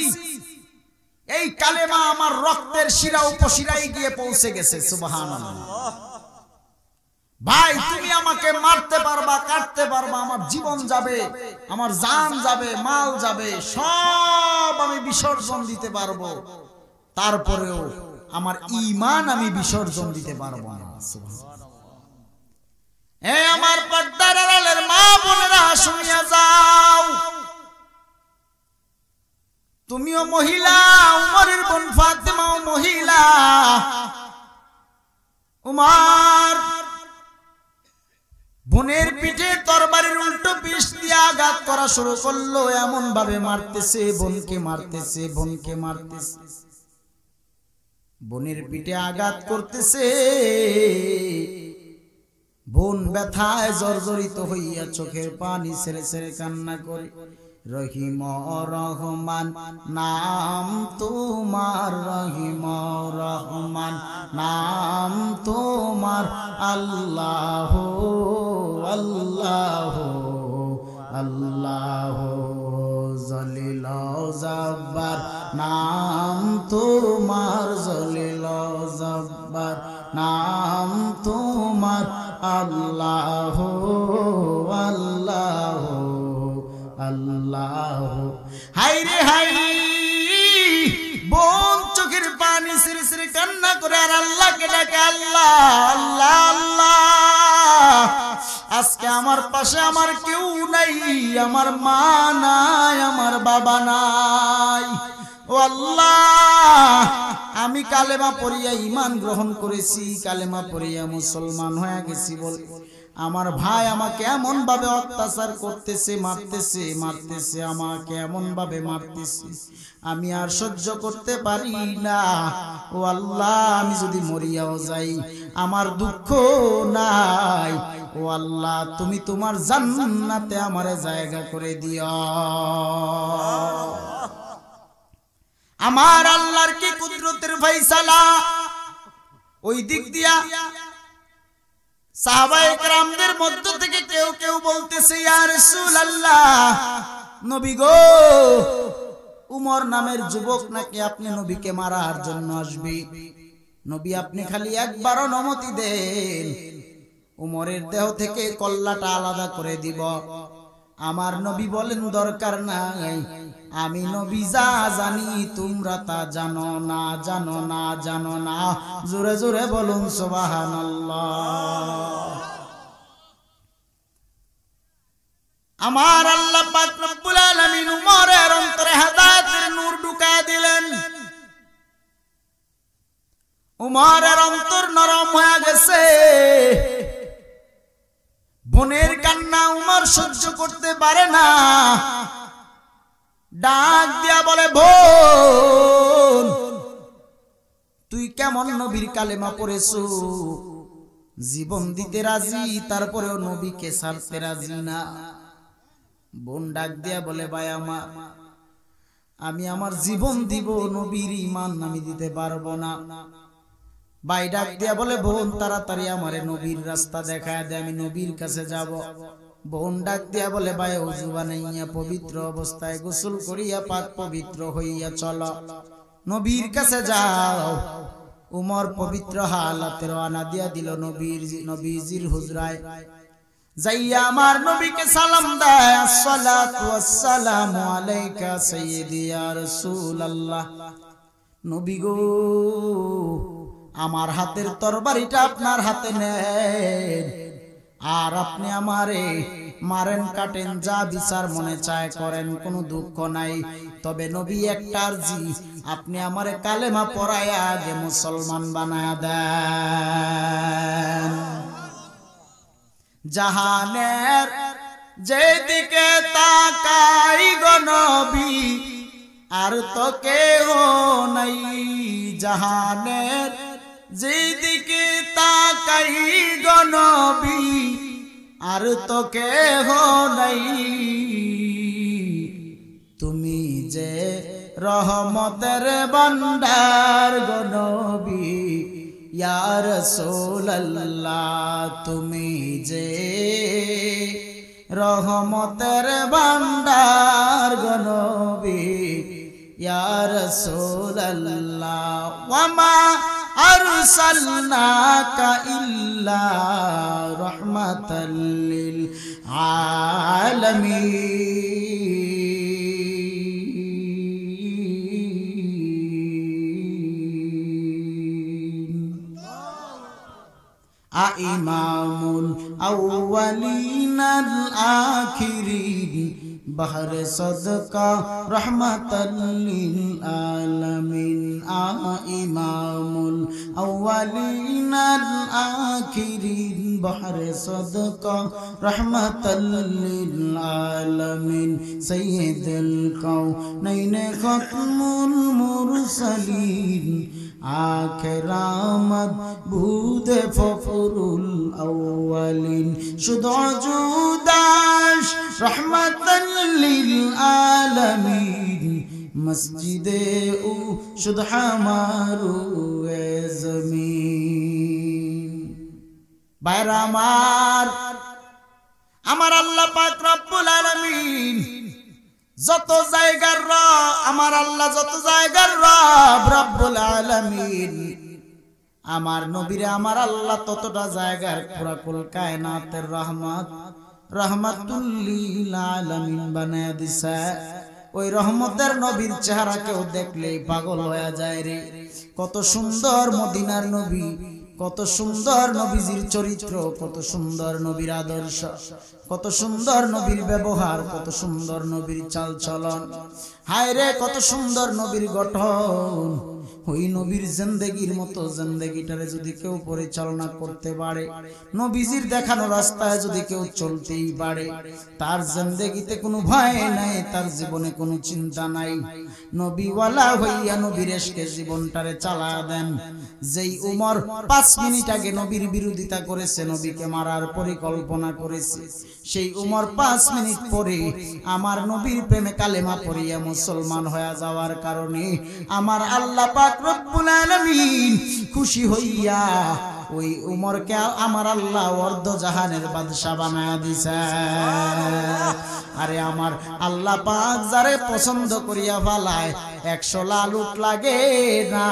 এই কালেমা আমার রক্তের শিরা উপশিরায় গিয়ে পৌঁছে গেছে। সুবহানাল্লাহ। ভাই তুমি আমাকে মারতে পারবা, কাটতে পারবা, আমার জীবন যাবে, আমার জান যাবে, মাল যাবে, সব আমি বিসর্জন দিতে পারবো, তারপরেও আমার ঈমান আমি বিসর্জন দিতে পারবো না। এই আমার পর্দার আড়ালের মা বোনেরা শুনিয়া যাও, তুমিও মহিলা, উমরের বোন ফাতেমাও মহিলা। উমর বোনের পিঠে তরবারির উল্টো পিঠ দিয়ে আঘাত করা শুরু করলো। এমন ভাবে মারতেছে, বোনকে মারতেছে, বোনকে মারতেছে, বোনের পিঠে আঘাত করতেছে। বোন ব্যথায় জর্জরিত হইয়া চোখের পানি ছেড়ে ছেড়ে কান্না করে। রহিম রহমান নাম তোমার, রহিম রহমান নাম তোমার, আল্লাহ আল্লাহ আল্লাহ জলিল জব্বার নাম তোমার, জলিল আল্লাহ আল্লাহ আল্লাহ। হাই রে হাই, বোন চোখের পানি সিরি সিরি কান্না করে আর আল্লাহকে ডাকে, আল্লাহ আল্লাহ আল্লাহ। আজকে আমার পাশে আমার কেউ নাই, আমার মা নাই, আমার বাবা নাই। ও আল্লাহ, আমি কালেমা পড়িয়া ঈমান গ্রহণ করেছি, কালেমা পড়িয়া মুসলমান হয়ে গেছি বলে আমার ভাই আমাকে এমন ভাবে অত্যাচার করতেছে, মারতেছে, আমাকে এমন ভাবে মারতেছে, আমি আর সহ্য করতে পারি না। ও আল্লাহ, আমি যদি মরিয়াও যাই আমার দুঃখ নাই। ও আল্লাহ, তুমি তোমার জান্নাতে আমারে জায়গা করে দিও। আমার আল্লাহর কি কুদরতের ফয়সালা। ওই দিক দিয়া সাহাবায়ে কেরামদের মধ্য থেকে কেউ কেউ বলতেছে, ইয়া রাসূলুল্লাহ, নবী গো, উমর নামের যুবক নাকি আপনি নবীকে মারার জন্য আসবে। নবী আপনি খালি একবার অনুমতি দেন, উমরের দেহ থেকে কল্লাটা আলাদা করে দিব। আমার নবী বলেন, দরকার নাই, আমি নবী যা জানি তোমরা তা জানো না, জানো না, জানো না। জোরে জোরে বলুন সুবহানাল্লাহ। আমার আল্লাহ পাক রব্বুল আলামিন উমরের অন্তরে হেদায়েতের নূর ঢুকায় দিলেন। উমরের অন্তর নরম হয়ে গেছে। বোনের কান্না উমর সহ্য করতে পারে না, ডাক দিয়া বলে, বোন তুই কেমন নবীর কালেমা পড়েছো, জীবন দিতে রাজি, তারপরেও নবীকে ছাড়তে রাজি না। বোন ডাক দিয়া বলে, ভাই আমার, আমি আমার জীবন দিব, নবীর ঈমান আমি দিতে পারবো না। ভাই ডাক দিয়া বলে, বোন তাড়াতাড়ি আমারে নবীর রাস্তা দেখায় দে, আমি নবীর কাছে যাব। বোন ডাক দিয়া বলে, ভাই ওযু বানাইয়া পবিত্র অবস্থায় গোসল করিয়া পাক পবিত্র হইয়া চলো, নবীর কাছে যাও। উমর পবিত্র হালাতে রওনা দিয়া দিল নবীজির হুজরায়। যাইয়া আমার নবীকে সালাম দেয়, আসসালাতু ওয়াসসালামু আলাইকা সাইয়্যিদি ইয়া রাসূলুল্লাহ। নবী গো, আমার হাতের তরবারিটা আপনার হাতে নেন, আর আপনি আমারে মারেন, কাটেন, যা বিচার মনে চায় করেন, কোনো দুঃখ নাই। তবে নবী একটা আরজি, আপনি আমারে কালেমা পড়ায়া আগে মুসলমান বানায়া দেন। জাহানের যেদিকে তাকাই গো নবী, আর তো কেহ নাই। জাহানের যেদিকে তাকাই গো নবী, আর তো কেহ নাই। তুমি যে রহমতের ভান্ডার গো নবী, ইয়া রাসূলুল্লাহ, তুমি যে রহমতের ভান্ডার গো নবী, ইয়া রাসূলুল্লাহ। ওয়া মা আরসালনাকা ইল্লা রাহমাতাল লিল আলামিন। ইমামুল আউয়ালিনাল আখিরিন, বাহরে সদকা রহমাতাল লিল আলামিন। ইমামুল আউয়ালিনাল আখিরিন, বাহরে সদকা রহমাতাল লিল আলামিন। সাইয়্যিদুল কাউনাইন খাতমুল মুরসালিন, আখিরামত বুদে ফখরুল আউয়ালিন। শুধু জুদাশ রহমাতাল লিল আলামিন, মসজিদে ও শুধু হামারু এ জমিন। বাইরা আমার আল্লাহ পাক রব্বুল আলামিন যত জায়গার রব, আমার আল্লাহ যত জায়গার রব রব্বুল আলামিন, আমার নবীরে আমার আল্লাহ ততটা জায়গার পুরা কুল কায়নাতের রহমত রহমাতুল লিল আলামিন বানায়া দিছে। ওই রহমতের নবীর চেহারা কেউ দেখলেই পাগল হয়ে যায় রে। কত সুন্দর মদিনার নবী, কত সুন্দর নবীজির চরিত্র, কত সুন্দর নবীর আদর্শ, কত সুন্দর নবীর ব্যবহার, কত সুন্দর নবীর চালচলন। হায় রে কত সুন্দর নবীর গঠন। ওই নবীর জিন্দেগির মতো জিন্দেগিটারে যদি কেউ পরিচালনা করতে পারে, নবীজির দেখানো রাস্তায় যদি কেউ চলতেই পারে, তার জিন্দেগিতে কোনো ভয় নাই, তার জীবনে কোনো চিন্তা নাই। নবীওয়ালা হইয়া নবীর এশকে জীবনটারে চালা দেন। যেই উমর 5 মিনিট আগে নবীর বিরোধিতা করেছে, নবীকে মারার পরিকল্পনা করেছে, সেই উমর 5 মিনিট পরে আমার নবীর প্রেমে কালেমা পড়িয়া মুসলমান হয়ে যাওয়ার কারণে আমার আল্লাহ পাক রব্বুল আলামিন খুশি হইয়া ওই উমরকে আমার আল্লাহ অর্ধ জাহানের বাদশা বানায়া দিছে। আরে আমার আল্লাহ পাক যারে পছন্দ করিয়া ফালায় 100 লাল উট লাগে না,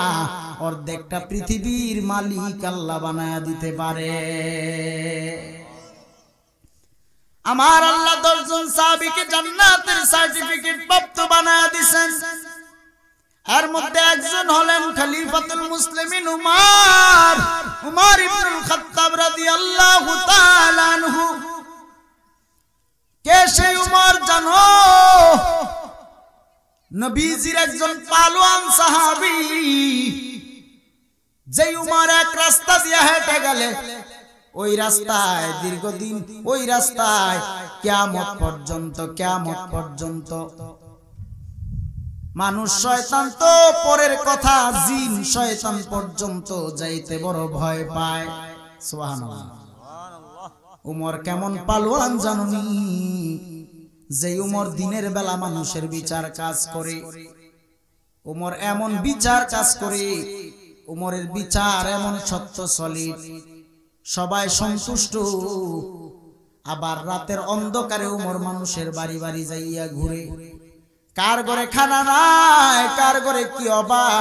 অর্ধেকটা পৃথিবীর মালিক আল্লাহ বানায়া দিতে পারে। আমার আল্লাহ 10 জন সাহাবীকে জান্নাতের সার্টিফিকেট প্রাপ্ত বানায়া দিবেন। এর মধ্যে একজন হলেন খলিফাতুল মুসলিমিন উমর ইবনুল খাত্তাব রাদিয়াল্লাহু তাআলা আনহু। কে সেই উমর জানো? নবীজির একজন পালোয়ান সাহাবী। যেই উমর এক রাস্তা দিয়ে হেঁটে গেলে ওই রাস্তায় দীর্ঘদিন, ওই রাস্তায় কিয়ামত পর্যন্ত মানুষ শয়তান তো পরের কথা, জিন শয়তান পর্যন্ত যাইতে বড় ভয় পায়। সুবহানাল্লাহ। উমর কেমন পালোয়ান জানুনি? যে উমর দিনের বেলা মানুষের বিচার কাজ করে, উমর এমন বিচার কাজ করে, উমরের বিচার এমন সত্য সলিড, সবাই সন্তুষ্ট। আবার রাতের অন্ধকারে উমর মানুষের বাড়ি বাড়ি যাইয়া ঘুরে, কার ঘরে খানা নাই, কার ঘরে কি অভাব।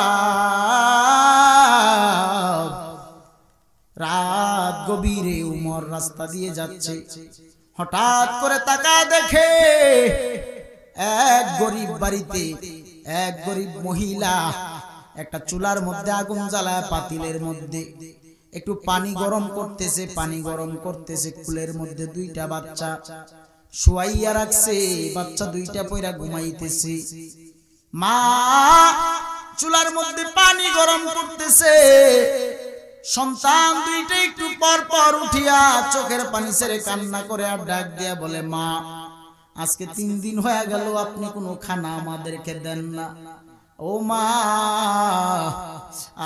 রাত গভীরে উমর রাস্তা দিয়ে যাচ্ছে, হঠাৎ করে তাকায় দেখে এক গরিব বাড়িতে এক গরিব মহিলা একটা চুলার মধ্যে আগুন জ্বালায়, পাতিলের মধ্যে একটু পানি গরম করতেছে, কুলের মধ্যে 2টা বাচ্চা শুয়াইয়া রাখছে, বাচ্চা 2টা পয়রা ঘুমাইতেছে। মা চুলার মধ্যে পানি গরম করতেছে, সন্তান 2টা একটু পর পর উঠিয়া চোখের পানি ছেড়ে কান্না করে আর ডাক দিয়া বলে, মা আজকে 3 দিন হয়ে গেল আপনি কোনো খানা আমাদেরকে দেন না। ও মা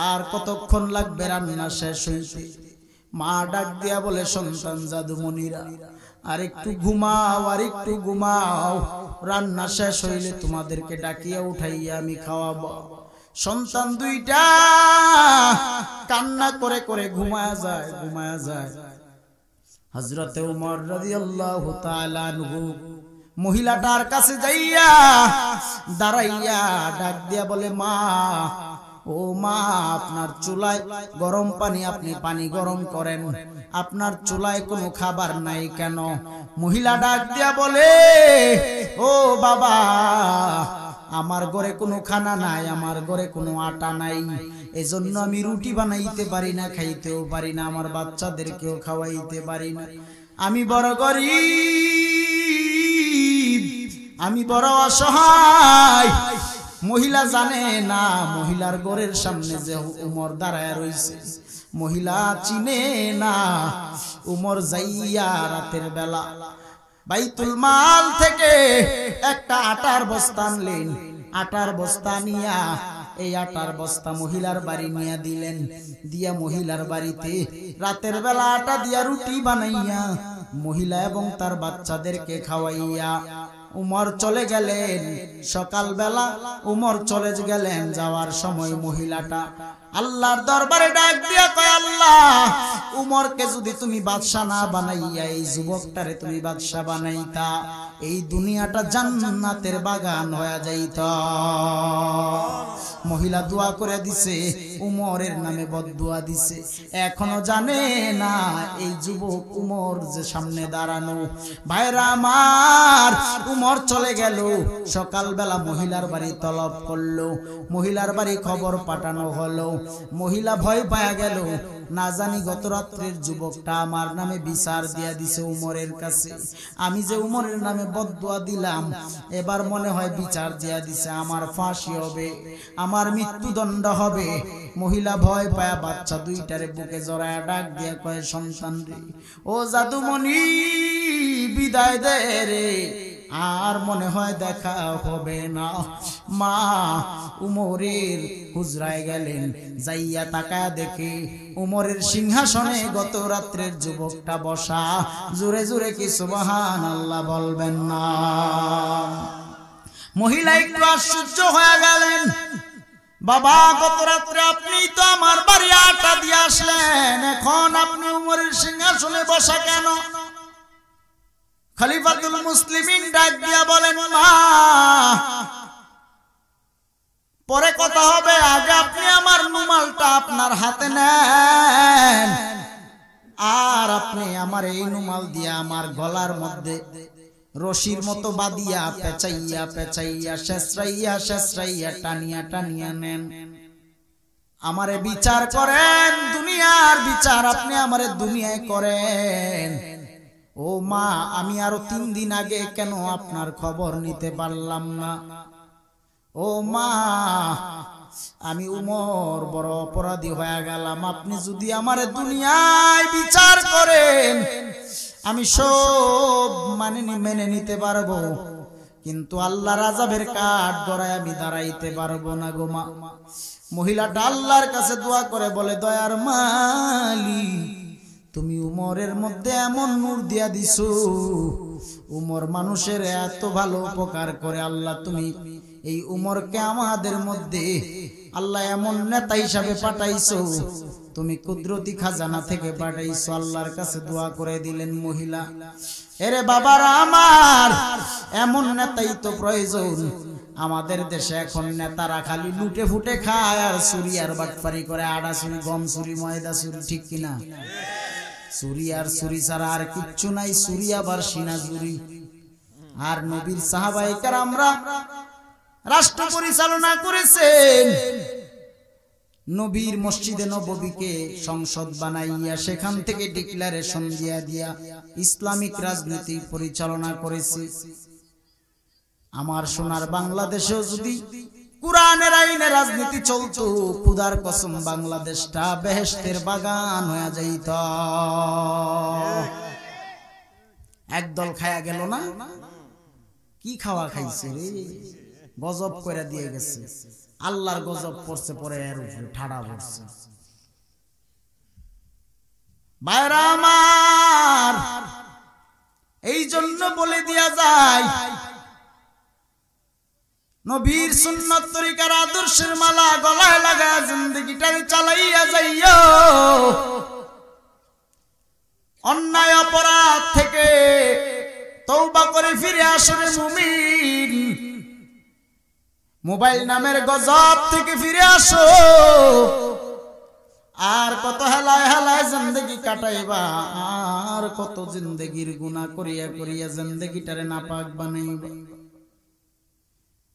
আর কতক্ষণ লাগবে রান্না শেষ হইতে? মা ডাক দিয়া বলে, সন্তান জাদুমণিরা আর একটু ঘুমাও, রান্না শেষ হইলে তোমাদেরকে ডাকিয়া উঠাইয়া আমি খাওয়াবো। সন্তান 2টা কান্না করে করে ঘুমায়া যায়। হযরতে ওমর রাদিয়াল্লাহু তাআলা আনহু মহিলাটার কাছে যাইয়া দাঁড়াইয়া ডাক দিয়া বলে, মা ও মা আপনার চুলায় গরম পানি, আপনি পানি গরম করেন, আপনার চুলায় কোনো খাবার নাই কেন? মহিলা ডাক দিয়া বলে, ও বাবা আমার ঘরে কোনো খানা নাই, আমার ঘরে কোনো আটা নাই, এজন্য আমি রুটি বানাইতে পারি না, খাইতেও পারি না, আমার বাচ্চাদেরকেও খাওয়াইতে পারি না, আমি বড় গরিব, আমি বড় অসহায়। মহিলা জানে না মহিলার ঘরের সামনে যে উমর দাঁড়ায় রইছে, মহিলা চিনে না। উমর যাইয়া রাতের বেলা বাইতুল মাল থেকে একটা আটার বস্তা আনলেন, আটার বস্তা নিয়া এই আটার বস্তা মহিলার বাড়ি নিয়ে দিলেন, দিয়া মহিলার বাড়িতে রাতের বেলা আটা দিয়া রুটি বানাইয়া মহিলা এবং তার বাচ্চাদেরকে খাওয়াইয়া উমর চলে গেলেন। সকাল বেলা উমর চলে গেলেন, যাওয়ার সময় মহিলাটা আল্লাহর দরবারে ডাক দিয়া কয়, আল্লাহ উমরকে যদি তুমি বাদশা না বানাইয়া এই যুবকটারে তুমি বাদশা বানাইতা, এই দুনিয়াটা জান্নাতের বাগান হয়ে যাইত। মহিলা দোয়া করে দিছে, উমরের নামে বদদুয়া দিছে। এখনো জানে না এই যুবক উমর যে সামনে দাঁড়ানো। ভাইরা আমার, উমর চলে গেল। সকালবেলা মহিলার বাড়ি তলব করলো, মহিলার বাড়ি খবর পাঠানো হলো। মহিলা ভয় পায়া গেল, না জানি গত রাত্রের যুবকটা আমার নামে বিচার দিয়া দিছে উমরের কাছে। আমি যে উমরের নামে বদদুয়া দিলাম, এবার মনে হয় বিচার দিয়া দিছে, আমার ফাঁসি হবে, আমার মৃত্যুদণ্ড হবে। মহিলা ভয় পায়া বাচ্চা দুইটারে বুকে জড়ায় ডাক দিয়া কয়, সন্তান রে, ও জাদুমণি বিদায় দে রে, আর মনে হয় দেখা হবে না। মা উমরের হুজরায় গেলেন, যাইয়া তাকায়া দেখে উমরের সিংহাসনে গত রাত্রের যুবকটা বসা। জোরে জোরে কি সুবহানাল্লাহ বলবেন না? মহিলা একটু আশ্চর্য হয়ে গেলেন। বাবা, গত রাত্রে আপনি তো আমার বাড়ি আটা দিয়ে আসলেন, এখন আপনি উমরের সিংহাসনে বসা কেন? খলিফাতুল মুসলিমিন ডাক দিয়া বলেন, মা পরে কথা হবে, আগে আপনি আমার রুমালটা আপনার হাতে নেন, আর আপনি আমার এই রুমাল দিয়ে আমার গলার মধ্যে রশির মতো বাঁধিয়া পেঁচাইয়া পেঁচাইয়া শেষরাইয়া শেষরাইয়া টানিয়া টানিয়া নেন। আমারে বিচার করেন, দুনিয়ার বিচার আপনি আমারে দুনিয়ায় করেন। ও মা, আমি আরো 3 দিন আগে কেন আপনার খবর নিতে পারলাম না? ও মা, আমি উমর বড় অপরাধী হয়ে গেলাম। আপনি যদি আমারে দুনিয়ায় বিচার করেন, আমি সব মেনে নিতে পারবো, কিন্তু আল্লাহর আযাবের কাঠ গড়ায় আমি দাঁড়াইতে পারবো না গো মা। মহিলাটা আল্লাহর কাছে দোয়া করে বলে, দয়ার মালিক, তুমি উমরের মধ্যে এমন নূর দিয়া দিছো, উমর মানুষের এত ভালো উপকার করে। আল্লাহ, তুমি এই উমরকে আমাদের মধ্যে আল্লাহ এমন নেতা হিসাবে পাঠাইছো, তুমি কুদরতি খাজানা থেকে পাঠাইছো। আল্লাহর কাছে দোয়া করে দিলেন মহিলা। এরে বাবারা আমার, এমন নেতাই তো প্রয়োজন। আমাদের দেশে এখন নেতারা খালি লুটে ফুটে খায় আর চুরি আর বাটপারি করে, আড়া চুরি, গম চুরি, ময়দা চুরি, ঠিক কিনা? চুরি আর চুরি ছাড়া আর কিচ্ছু নাই। চুরি আবার সিনা চুরি। আর নবীর সাহাবায়ে কেরামরা রাষ্ট্র পরিচালনা করেছেন। নবীর মসজিদে নববীকে সংসদ বানাইয়া সেখান থেকে ডিক্লারেশন দিয়া দিয়া ইসলামিক রাজনীতি পরিচালনা করেছে। আমার সোনার বাংলাদেশেও যদি কুরআনের আইনে রাজনীতি চলতো, খুদার কসম বাংলাদেশটা বেহেশতের বাগান হয়ে যাইত। একদল খায়া গেল না, কি খাওয়া খাইছে রে, গজব করে দিয়ে গেছে। আল্লাহর গজব পড়ছে, পরে এর উপরে ঠাড়া পড়ছে। ভাইরা আমার, এই জন্য বলে দিয়া যায়, নবীর সুন্নাত তরিকার আদর্শের মালা গলায় লাগায় জিন্দেগিটারে চালাইয়া যাইও। অন্যায় অপরাধ থেকে তওবা করে ফিরে আসরে মুমিন। মোবাইল নামের গজব থেকে ফিরে আসো। আর কত হেলায় হেলায় জিন্দেগি কাটাইবা, আর কত জিন্দেগির গুনাহ করিয়া করিয়া জিন্দেগিটারে নাপাক বানাইবা।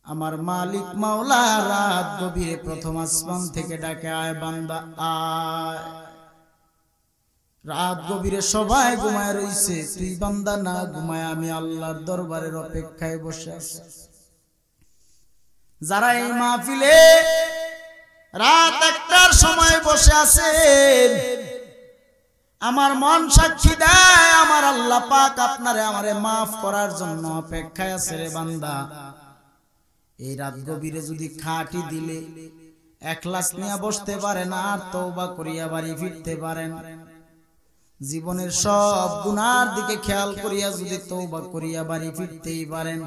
আমার মালিক মাওলা রাত গভীরে প্রথম আসমান থেকে ডাকে, আয় বান্দা আয়। রাত গভীরে সবাই ঘুমায় রইছে, তুই বান্দা না ঘুমায় আমি আল্লাহর দরবারের অপেক্ষায় বসে আছি। যারা এই মাহফিলে রাত 1টার সময় বসে আছেন, আমার মন সাক্ষী দেয়, আমার আল্লাহ পাক আপনারে আমারে মাফ করার জন্য অপেক্ষায় আছে রে বান্দা। এই রাত গভীরে যদি খাটি দিলে একলাস নিয়ে বসতে পারেন আর তওবা করিয়া বাড়ি ফিরতে পারেন, জীবনের সব গুনার দিকে খেয়াল করিয়া যদি তওবা করিয়া বাড়ি ফিরতেই পারেন,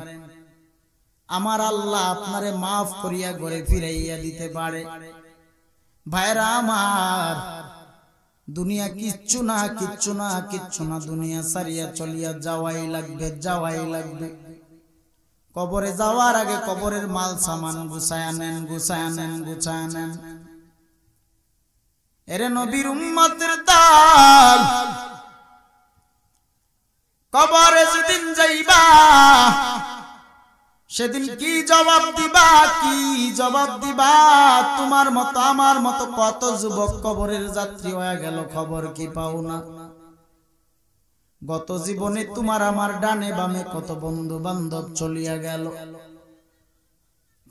আমার আল্লাহ আপনারে মাফ করিয়া ঘরে ফিরাইয়া দিতে পারে। ভাইরা আমার, দুনিয়া কিচ্ছু না, কিচ্ছু না, কিচ্ছু না। দুনিয়া সারিয়া চলিয়া যাওয়াই লাগবে, যাওয়াই লাগবে। কবরে যাওয়ার আগে কবরের মাল সামান গুছায়া নেন, গুছায়া নেন, গুছায়া নেন। এরে নবীর উম্মতের দল, কবরে যেদিন যাইবা সেদিন কি জবাব দিবা, কি জবাব দিবা? তোমার মতো আমার মতো কত যুবক কবরের যাত্রী হয়ে গেল, খবর কি পাও না? গত জীবনে তোমার আমার ডানে বামে কত বন্ধু বান্ধব চলিয়া গেল,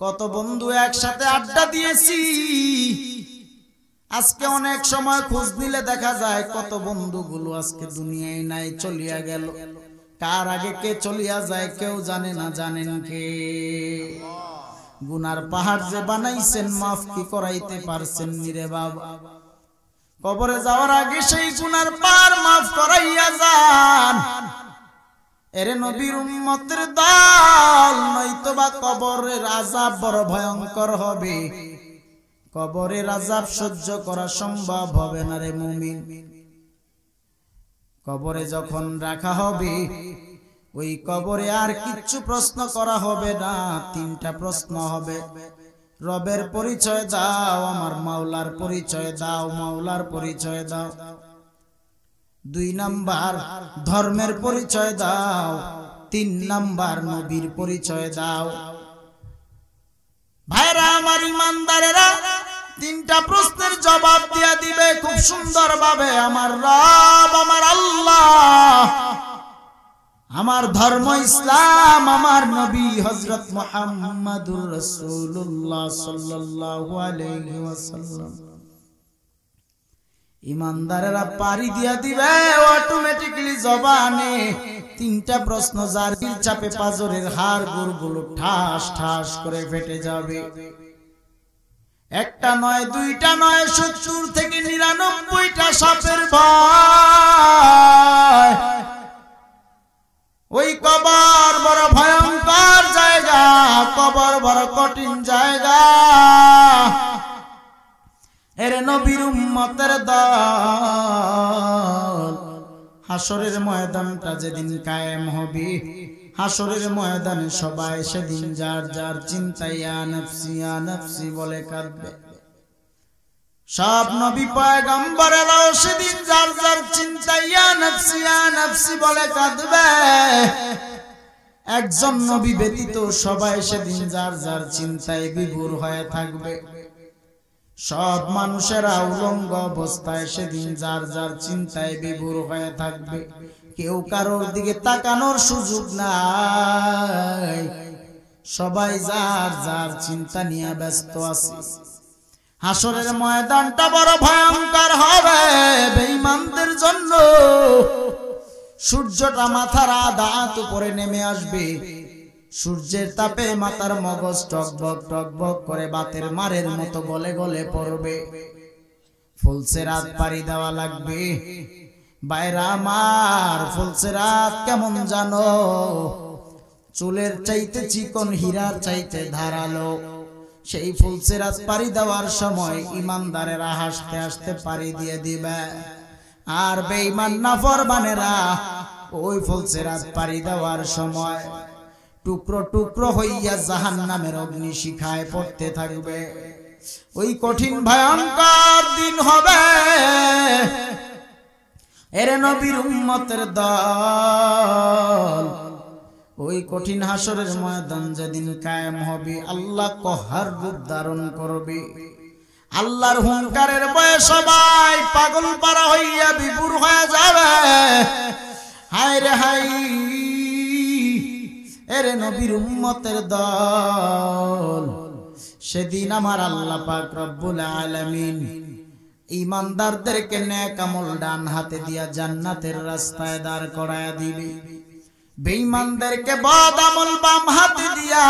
কত বন্ধু একসাথে আড্ডা দিয়েছি। আজকে অনেক সময় খোঁজ নিলে দেখা যায় কত বন্ধুগুলো আজকে দুনিয়ায় নাই, চলিয়া গেল। কার আগে কে চলিয়া যায় কেউ জানে না। জানেন কে? গুনার পাহাড় যে বানাইছেন, মাফ কি করাইতে পারছেন নিরে বাবা? কবরে যাওয়ার আগে সেই গুনার পার মাফ করাইয়া যান। এরে নবীর উম্মতের দল, নয়তোবা কবরের আযাব বড় ভয়ঙ্কর হবে। কবরের আযাব সহ্য করা সম্ভব হবে না রে মুমিন। কবরে যখন রাখা হবে, ওই কবরে আর কিচ্ছু প্রশ্ন করা হবে না। তিনটা প্রশ্ন হবে। রবের পরিচয় দাও, আমার মাওলার পরিচয় দাও, মাওলার পরিচয় দাও। 2 নাম্বার ধর্মের পরিচয় দাও, 3 নাম্বার নবীর পরিচয় দাও। ভাইরা আমার, ইমানদারেরা, 3টা প্রশ্নের জবাব দিয়া দিবে খুব সুন্দর ভাবে আমার রব, আমার আল্লাহ, আমার ধর্ম ইসলাম, আমার নবী হযরত মুহাম্মাদুর রাসূলুল্লাহ সাল্লাল্লাহু আলাইহি ওয়াসাল্লাম। ইমানদারেরা পারি দিয়া দিবে অটোমেটিক্যালি জবানে 3টা প্রশ্ন, যার চাপে পাজরের হাড় গুলো ঠাস ঠাস করে ফেটে যাবে। একটা নয়, 2টা নয়, 70 থেকে 99টা সাপের ভয়। ওই কবর বড় ভয়ঙ্কর জায়গা, কবর বড় কঠিন জায়গা। এর নবীর উম্মতের দল, হাসরের ময়দানটা যেদিন কায়েম হবে, হাসরের ময়দানে সবাই সেদিন যার যার চিন্তায় ইয়া নফসি ইয়া নফসি বলে কাঁদবে। সব নবী পয়গম্বরেরাও সেদিন যার যার চিন্তায় ইয়া নফসি ইয়া নফসি বলে কাঁদবে। একজন নবী ব্যতীত সবাই সেদিন যার যার চিন্তায় বিভোর হয়ে থাকবে। সব মানুষেরা উলঙ্গ অবস্থায় সেদিন যার যার চিন্তায় বিভোর হয়ে থাকবে। কেউ কারোর দিকে তাকানোর সুযোগ নাই, সবাই যার যার চিন্তা নিয়ে ব্যস্ত আছে। হাসরের ময়দানটা বড় ভয়ঙ্কর হবে বেঈমানদের জন্য। সূর্যটা মাথার আধা হাত উপরে নেমে আসবে। সূর্যের তাপে মাথার মগজ টকবক টকবক করে বাতের মারের মতো গলে গলে পড়বে। ফুলসিরাত পাড়ি দেওয়া লাগবে। বাইরা আমার, ফুলসিরাত কেমন জানো? চুলের চাইতে চিকন, হীরার চাইতে ধারালো। সেই ফুলসিরাত পাড়ি দেওয়ার সময় ইমানদারেরা হাসতে হাসতে পাড়ি দিয়ে দিবে, আর বেঈমান নাফরমানেরা ওই ফুলসিরাত পাড়ি দেওয়ার সময় টুকরো টুকরো হইয়া জাহান্নামের অগ্নি শিখায় পড়তে থাকবে। ওই কঠিন ভয়ঙ্কর দিন হবে। এরে নবীর উম্মতের দল, ওই কঠিন হাসরের ময়দান যেদিন কায়েম হবে, আল্লাহ কহার রূপ ধারণ করবে। আল্লাহর হুঙ্কারের ভয়ে সবাই পাগল পারা হইয়া বিভোর হয়ে যাবে। হায় রে হায়, এরে নবীর উম্মতের দল, সেদিন আমার আল্লাহ পাক রব্বুল আলামিন ইমানদারদেরকে নেক আমল ডান হাতে দিয়া জান্নাতের রাস্তায় দাঁড় করায়া দিবে। বেঈমানদেরকে বদ আমল বাম হাতে দিয়া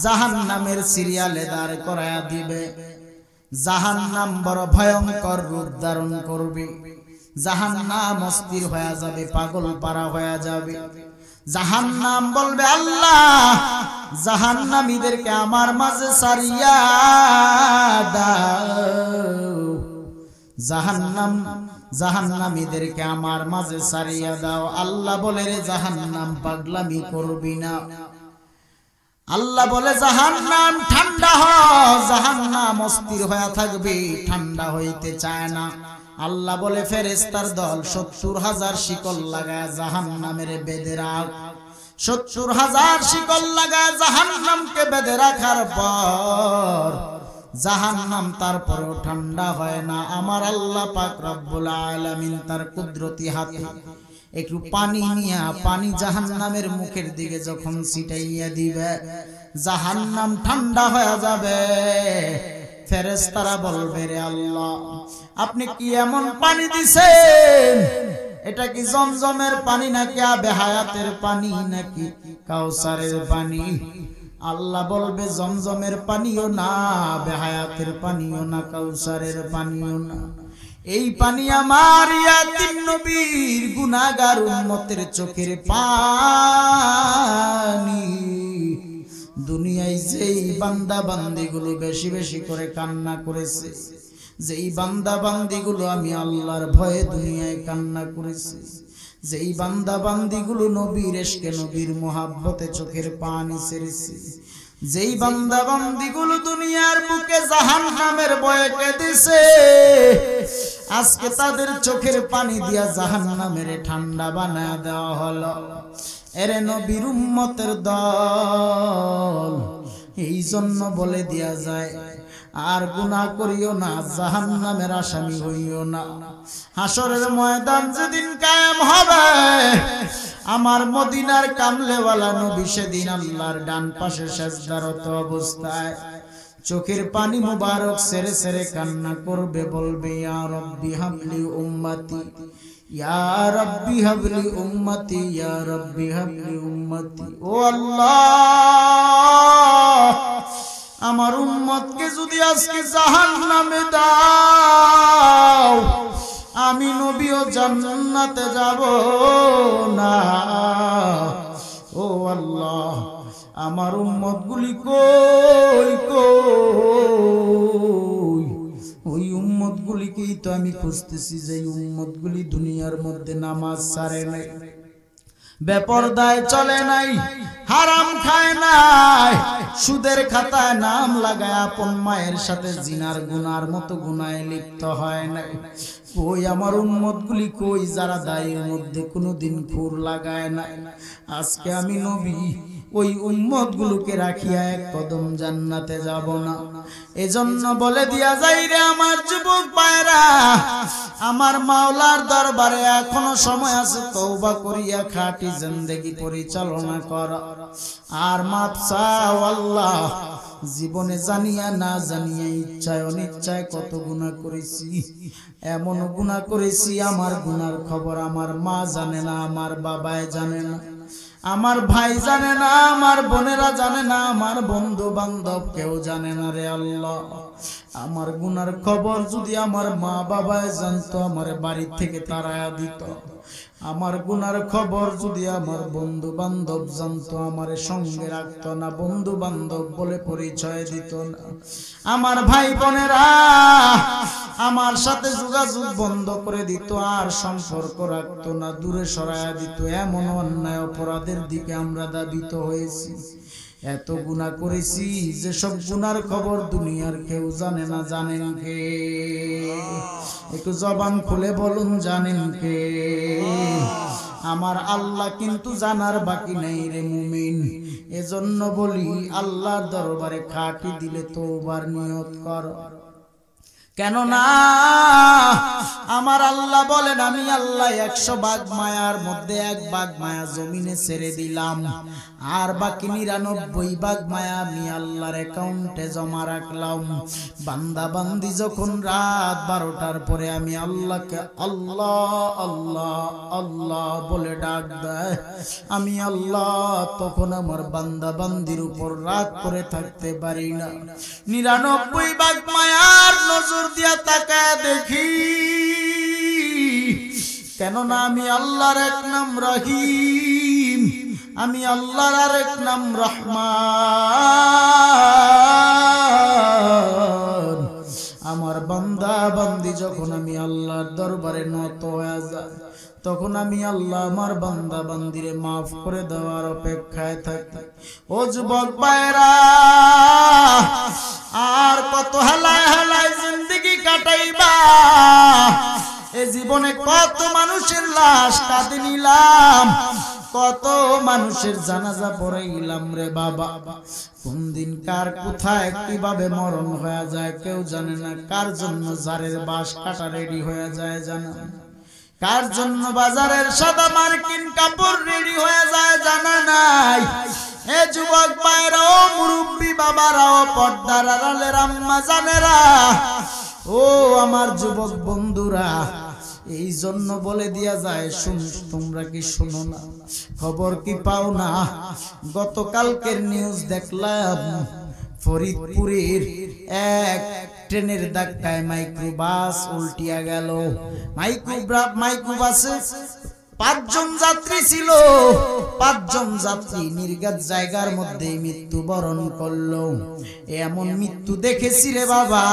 জাহান্নামের সিরিয়ালে দাঁড় করায়া দিবে। জাহান্নাম বড় ভয়ঙ্কর রূপ ধারণ করবে। জাহান্নাম অস্থির হয়ে যাবে, পাগল পারা হয়ে যাবে। জাহান্নাম বলবে, আল্লাহ, জাহান্নামীদেরকে আমার মাঝে সারিয়া দাও। জাহান্নামীদেরকে আমার মাঝে সারিয়া দাও। আল্লাহ বলে, রে জাহান্নাম, পাগলামি করবি না। আল্লাহ বলে জাহান্নাম ঠান্ডা হ, জাহান্নাম অস্থির হয়ে থাকবে, ঠান্ডা হইতে চায় না। আল্লাহ বলে ফেরেশতার দল ৭০,০০০ শিকল লাগায় জাহান্নামের বেঁধে রাখ। ৭০,০০০ শিকল লাগায় জাহান্নামকে বেঁধে রাখার পর জাহান্নাম তারপরেও ঠান্ডা হয় না। আমার আল্লাহ পাক রব্বুল আলামিন তার কুদরতি হাতে একটু পানি নিয়া পানি জাহান্নামের মুখের দিকে যখন ছিটাইয়া দিবে, জাহান্নাম ঠান্ডা হয়ে যাবে। ফেরেশতারা বলবে, রে আল্লাহ, আপনি কি এমন পানি দিছেন? এটা কি জমজমের পানি নাকি আবে হায়াতের পানি নাকি কাউসারের পানি? আল্লাহ বলবে, জমজমের পানিও না, আবে হায়াতের পানিও না, কাউসারের পানিও না। এই পানি আমার ইয়াতিম নবীর গুনাহগার উম্মতের চোখের পানি। দুনিয়ায় যেই বান্দা বান্দিগুলো বেশি বেশি করে কান্না করেছে, যেই বান্দা বান্দিগুলো আমি আল্লাহর ভয়ে দুনিয়ায় কান্না করেছি, যেই বান্দা বান্দিগুলো নবীর ইশকে নবীর মুহাব্বতে চোখের পানি ছেড়েছে, যেই বান্দা বান্দিগুলো দুনিয়ার বুকে জাহান্নামের ভয়ে কেঁদেছে, আজকে তাদের চোখের পানি দিয়া জাহান্নামের ঠান্ডা বানায় দেওয়া হলো। এরে নবীর উম্মতের দল, এই জন্য বলে দেয়া যায়, আর গুনাহ করিও না, জাহান্নামের আসামি হইও না। হাসরের ময়দান যেদিন কায়েম হবে, আমার মদিনার কামলেওয়ালা নবী সেদিন আল্লাহর ডান পাশে সিজদারত অবস্থায় চোখের পানি মুবারক ছেড়ে ছেড়ে কান্না করবে, বলবে, ইয়া রব্বি হাবলি উম্মতি, ইয়া রব্বি হাবলি উম্মতি, ইয়া রব্বি হাবলি উম্মতি। ও আল্লাহ, আমার উম্মতকে যদি আজকে জাহান্নামে দাও, আমি নবীও জান্নাতে যাব না। ও আল্লাহ, আমার উম্মতগুলি কই কই? ওই উম্মতগুলিকেই তো আমি খুঁজতেছি, যে উম্মতগুলি দুনিয়ার মধ্যে নামাজ ছাড়ে নাই, বেপরদায় চলে নাই, হারাম খায় নাই, সুদের খাতায় নাম লাগায় আপন মায়ের সাথে জিনার গুনার মতো গুনায় লিপ্ত হয় নাই। কই আমার উম্মতগুলি কই, যারা দায়ের মধ্যে কোনোদিন খুর লাগায় নাই? আজকে আমি নবী ওই উম্মতগুলোকে রাখিয়া এক কদম জান্নাতে যাব না। এজন্য বলে দিয়া যাই, রে আমার যুবক ভাইরা, আমার মাওলার দরবারে এখনো সময় আছে, তওবা করিয়া খাঁটি জিন্দেগি পরিচালনা কর আর মাপ চাও। আল্লাহ, জীবনে জানিয়া না জানিয়া ইচ্ছায় অনিচ্ছায় কত গুনাহ করেছি, এমন গুনাহ করেছি আমার গুনার খবর আমার মা জানে না, আমার বাবাই জানে না, আমার ভাই জানে না, আমার বোনেরা জানে না, আমার বন্ধু বান্ধব কেউ জানে না। রে আল্লাহ, আমার গুনার খবর যদি আমার মা বাবায় জানতো, আমার বাড়ি থেকে তাড়ায়া দিত। আমার গুনার খবর যদি আমার বন্ধু বান্ধব জানতো, আমার সঙ্গে রাখতো না, বন্ধু বান্ধব বলে পরিচয় দিত না। আমার ভাই বোনেরা আমার সাথে যোগাযোগ বন্ধ করে দিত, আর সম্পর্ক রাখতো না, দূরে সরাইয়া দিত। এমন অন্যায় অপরাধের দিকে আমরা ধাবিত হয়েছি, এত গুনাহ করেছি যে সব গুনার খবর দুনিয়ার কেউ জানে না। জানেন কে? একটু জবান খুলে বলুন, জানেন কে? আমার আল্লাহ কিন্তু জানার বাকি নেই রে মুমিন। এজন্য বলি, আল্লাহর দরবারে খাঁটি দিলে তওবার নিয়ত কর। কেননা আমার আল্লাহ বলেন, আমি আল্লাহ 100 ভাগ মায়ার মধ্যে 1 ভাগ মায়া জমিনে ছেড়ে দিলাম, আর বাকি 99 ভাগ মায়া আমি আল্লাহর অ্যাকাউন্টে জমা রাখলাম। বান্দা বান্দি যখন রাত 12টার পরে আমি আল্লাহকে আল্লাহ আল্লাহ আল্লাহ বলে ডাক দেয়, আমি আল্লাহ তখন আমার বান্দা বান্দির উপর রাগ করে থাকতে পারি না। 99 ভাগ মায়ার নজর দিয়া তাকায় দেখি, কেননা আমি আল্লাহর এক নাম রহিম, আমি আল্লাহর আরেক নাম রহমান। আমার বান্দা বান্দি যখন আমি আল্লাহর দরবারে নত হয়ে যাই, তখন আমি আল্লাহ আমার বান্দা বান্দিরে মাফ করে দেওয়ার অপেক্ষায় থাকি। ও যুবক ভাইরা, আর কত হালায় হালায় জিন্দেগি কাটাইবা? এ জীবনে কত মানুষের লাশ কাঁদে নিলাম, কত মানুষের জানাজা পড়াইলাম রে বাবা। কোন দিন কার কোথায় কিভাবে মরণ হয়ে যায় কেউ জানে না। কার জন্য জারের বাঁশ কাটা রেডি হয়ে যায় জানা, কার জন্য বাজারের সাদা মার্কিন কাপড় রেডি হয়ে যায় জানা নাই। এ যুবক ভাইরাও, মুরব্বী বাবারাও, পর্দার আড়ালের আম্মা জানেরা, ও আমার যুবক বন্ধুরা, এই জন্য বলে দিয়া যায়, শুন, তোমরা কি শুনো না? খবর কি পাও না? গতকালকের নিউজ দেখলাম, ফরিদপুরের এক ট্রেনের ধাক্কায় মাইক্রোবাস উল্টিয়া গেল। মাইক্রোবাসে 5 জন যাত্রী ছিল, 5 জন যাত্রী নির্ঘাত জায়গার মধ্যে মৃত্যুবরণ করলো। এমন মৃত্যু দেখেছি রে বাবা।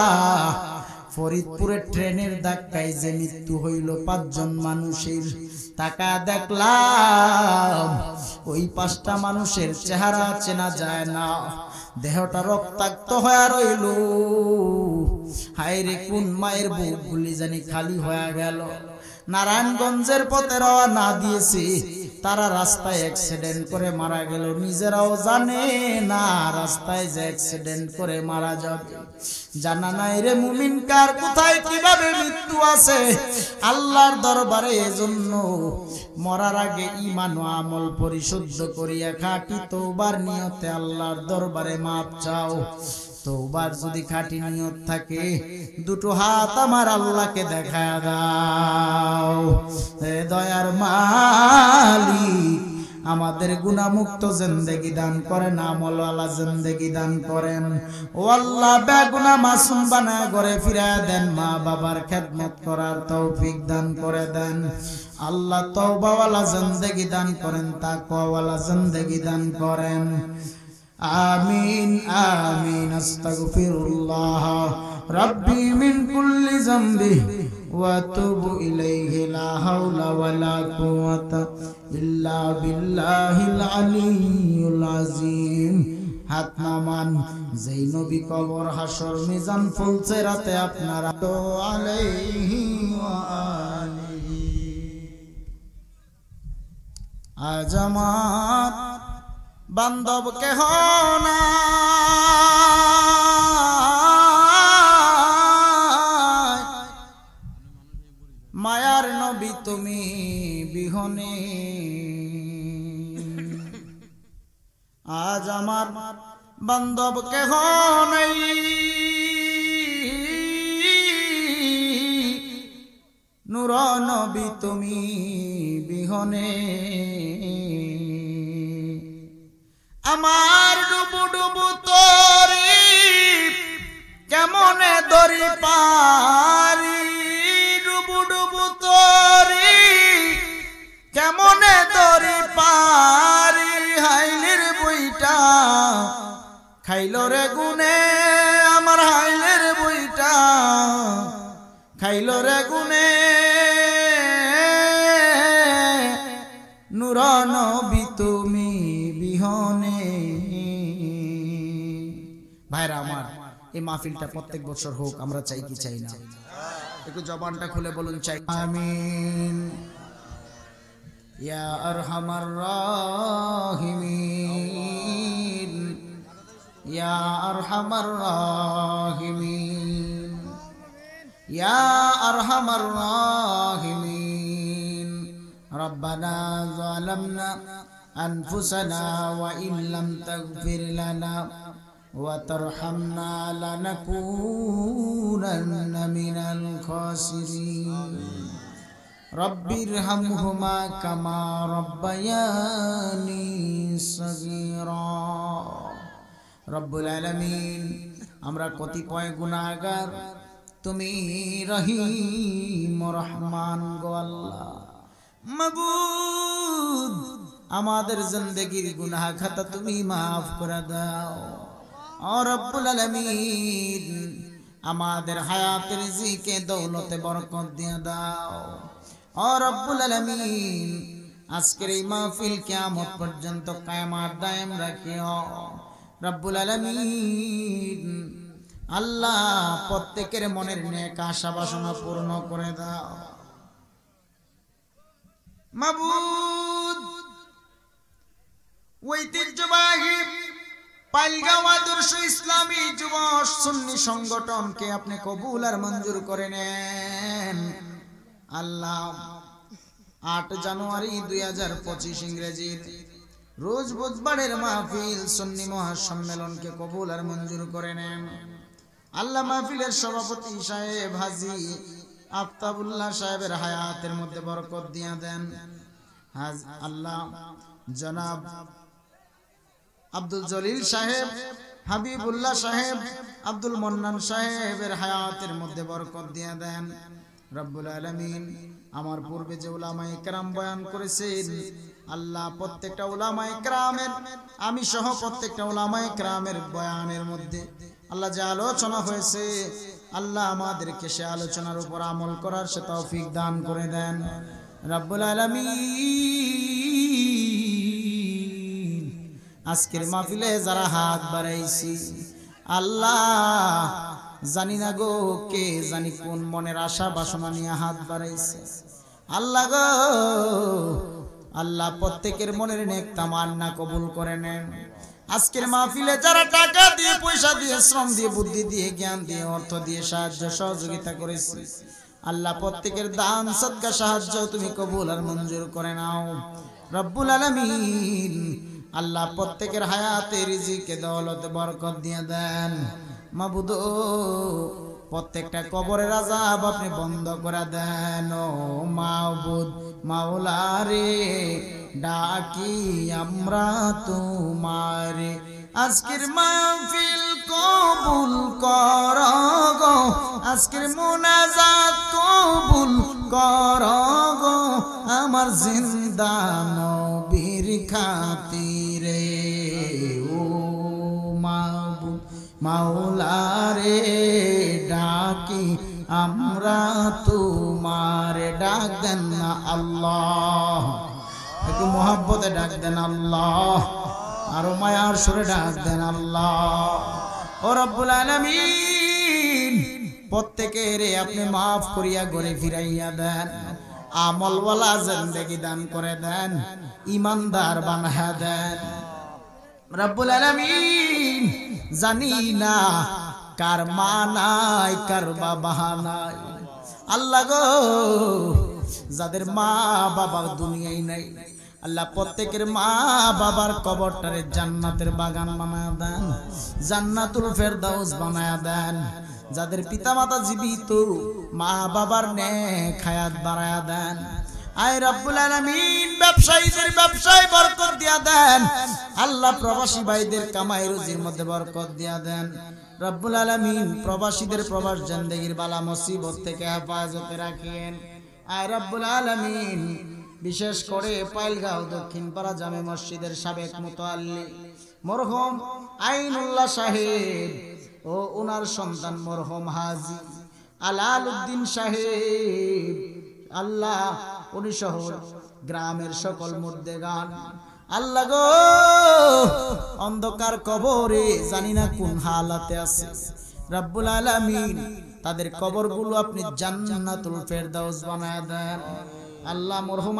ফরিদপুরের ট্রেনের ধাক্কায় যে মৃত্যু হইল 5 জন মানুষের, টাকা দেখলাম ওই 5টা মানুষের চেহারা চেনা যায় না, দেহটা রক্তাক্ত হয়ে রইল। হায় রে, কোন মায়ের বুক গুলি জানি খালি হয়ে গেল। নারায়ণগঞ্জের পথে রওনা দিয়েছে, তারা রাস্তায় অ্যাক্সিডেন্ট করে মারা গেল, নিজেরাও জানে না রাস্তায় যে অ্যাক্সিডেন্ট করে মারা যাবে। জানা নাই রে মুমিন, কার কোথায় কিভাবে মৃত্যু আছে আল্লাহর দরবারে। এজন্য মরার আগে ঈমান ও আমল পরিশুদ্ধ করিয়া খাঁটি তওবার নিয়তে আল্লাহর দরবারে মাপ চাও। তওবার যদি খাঁটি নিয়ত থাকে, দুটো হাত আমার আল্লাহকে দেখায়া দাও। হে দয়ার মালিক, আমাদের গুনাহমুক্ত জিন্দেগি দান করেন, আমলওয়ালা জিন্দেগি দান করেন। ও আল্লাহ, বেগুনাহ মাসুম বানায় ঘরে ফিরায়া দেন, মা বাবার খেদমত করার তৌফিক দান করে দেন। আল্লাহ তওবাওয়ালা জিন্দেগি দান করেন, তাকওয়াওয়ালা জিন্দেগি দান করেন। আমিন আমিন। আস্তাগফিরুল্লাহ রাব্বি মিন কুল্লি যামবি ওয়া আতুবু ইলাইহি, লা হাওলা ওয়ালা কুওয়াতা ইল্লা বিল্লাহিল আলিয়্যিল আযীম। হাত নামান, যেই নবী কবর হাসর মিজান ফুলসেরাতে আপনারা তো আলাইহি ওয়া আলিহি। আজ আমার বান্ধব কেহ নাই, মায়ার নবী তুমি বিহনে। আজ আমার বান্ধব কেহ নাই, নূর নবী তুমি বিহনে। আমার ডুবু ডুবু তরি কেমনে দরি পারি, ডুবু ডুবু তরি কেমনে দরি পারি। হাইলের বইটা খাইল রে গুনে, আমার হাইলের বইটা খাইল রে গুনে। নূর নবী তুমি বিহনে। ভাইরা আমার, এই মাহফিলটা প্রত্যেক বছর হোক, আমরা চাই কি চাই না? একটু জবানটা খুলে বলুন, চাই। আমিন। ইয়া আরহামার রাহিমিন, ইয়া আরহামার রাহিমিন, ইয়া আরহামার রাহিমিন। রব্বানা যালামনা আনফুসানা ওয়া ইন লাম তাগফির লানা ওয়া তারহামনা লানাকুনান্না মিনাল খাসিরিন। রব্বিরহামহুমা কামা রব্বায়ানি সগীরা। রব্বুল আলামিন, আমরা কতিপয় গুনাহগার, তুমি রহিম রহমান গো আল্লাহ। মাবুদ, আমাদের জিন্দেগির গুনাহ খাতা তুমি মাফ করে দাও। ও রব্বুল আলামিন, আমাদের হায়াতের রিজিকে দৌলতে বরকত দিয়ে দাও ও রব্বুল আলামিন। আজকের এই মাহফিল কিয়ামত পর্যন্ত কায়েমাত দায়েম রাখিও রব্বুল আলামিন। আল্লাহ প্রত্যেকের মনের নেক আশা বাসনা পূর্ণ করে দাও মাবুদ। ঐতিহ্যবাহী পাইলগাঁও আদর্শ ইসলামী যুব সুন্নি সংগঠনকে আপনি কবুল আর মঞ্জুর করে নেন আল্লাহ। 8 জানুয়ারি 2025 ইংরেজির রোজ বুধবারের মাহফিল সুন্নি মহাসম্মেলনকে কবুল আর মঞ্জুর করে নেন আল্লাহ। মাহফিলের সভাপতি সাহেব হাজী আফতাবুল্লাহ সাহেবের হায়াতের মধ্যে বরকত দিয়ে দেন আল্লাহ। জনাব আব্দুল জলিল সাহেব, হাবিবুল্লাহ সাহেব, আব্দুল মন্নান সাহেবের হায়াতের মধ্যে বরকত দিয়ে দেন রব্বুল আলামিন। আমার পূর্বে যে উলামায়ে কেরাম বয়ান করেছেন আল্লাহ, প্রত্যেকটা উলামায়ে কেরামের, আমি সহ প্রত্যেকটা উলামায়ে কেরামের বয়ানের মধ্যে আল্লাহ যে আলোচনা হয়েছে আল্লাহ আমাদেরকে সে আলোচনার উপর আমল করার সে তৌফিক দান করে দেন রব্বুল আলামিন। আজকের মাহফিলে যারা হাত বাড়াইছি আল্লাহ, জানি না গো কে জানি কোন মনের আশা বাসনা নিয়ে হাত বাড়াইছে আল্লাহ গো। আল্লাহ প্রত্যেকের মনের নেক তামান্না কবুল করে নেন। আজকের মাহফিলে যারা টাকা দিয়ে, পয়সা দিয়ে, শ্রম দিয়ে, বুদ্ধি দিয়ে, জ্ঞান দিয়ে, অর্থ দিয়ে সাহায্য সহযোগিতা করেছে আল্লাহ, প্রত্যেকের দান সদকা সাহায্য তুমি কবুল আর মঞ্জুর করে নাও রব্বুল আলামিন। আল্লাহ প্রত্যেকের হায়াতে রিজিকে দৌলতে বরকত দিয়ে দেন মাবুদ। প্রত্যেকটা কবরের আযাব আপনি বন্ধ করে দেন ও মাবুদ। মাওলা রে ডাকি আমরা তোমারে, আজকের মাহফিল কবুল কর গো, আজকের মুনাজাত কবুল কর গো, আমার জিন্দা নবীর খাতিরে ও মাবুদ। মাওলা রে ডাকি আমরা তোমারে, ডাক দেন না আল্লাহ, একটু মোহাব্বতে ডাক দেন আল্লাহ, আরো মায়ার সুরে ডাক দেন আল্লাহ ও রব্বুল আলামিন। প্রত্যেকের আপনি মাফ করিয়া ঘরে ফিরাইয়া দেন, আমলওয়ালা জিন্দেগি দান করে দেন, ইমানদার বানায়া দেন রব্বুল আলামিন। জানি না কার মা নাই, কার বাবা নাই আল্লাহ গো। যাদের মা বাবা দুনিয়ায় নাই আল্লাহ, প্রত্যেকের মা বাবার কবরটারে জান্নাতের বাগান বানায়া দেন, জান্নাতুল ফেরদাউস বানায়া দেন। যাদের পিতা মাতা জীবিত, মা বাবার নেক হায়াত বাড়ায়া দেন আয় রব্বুল আলামিন। ব্যবসায়ীদের ব্যবসায় বরকত দিয়া দেন আল্লাহ, প্রবাসী ভাইদের কামাই রুজির মধ্যে বরকত দিয়া দেন রব্বুল আলামিন। প্রবাসীদের প্রবাস জিন্দেগির বালা মুসিবত থেকে হেফাজতে রাখেন আয় রব্বুল আলামিন। বিশেষ করে পাইলগাঁও দক্ষিণ পাড়া জামে মসজিদের সাবেক মুতাল্লি মরহুম আইনুল্লাহ সাহেব ও ওনার সন্তান মরহুম হাজী আলাল উদ্দিন সাহেব আল্লাহ, উনি সহ গ্রামের সকল মুর্দেগান আল্লাহ গো, অন্ধকার কবরে জানি না কোন হালাতে আছে রব্বুল আলামিন। তাদের কবরগুলো আপনি জান্নাতুল ফেরদাউস বানায়া দেন আল্লাহ। মরহুম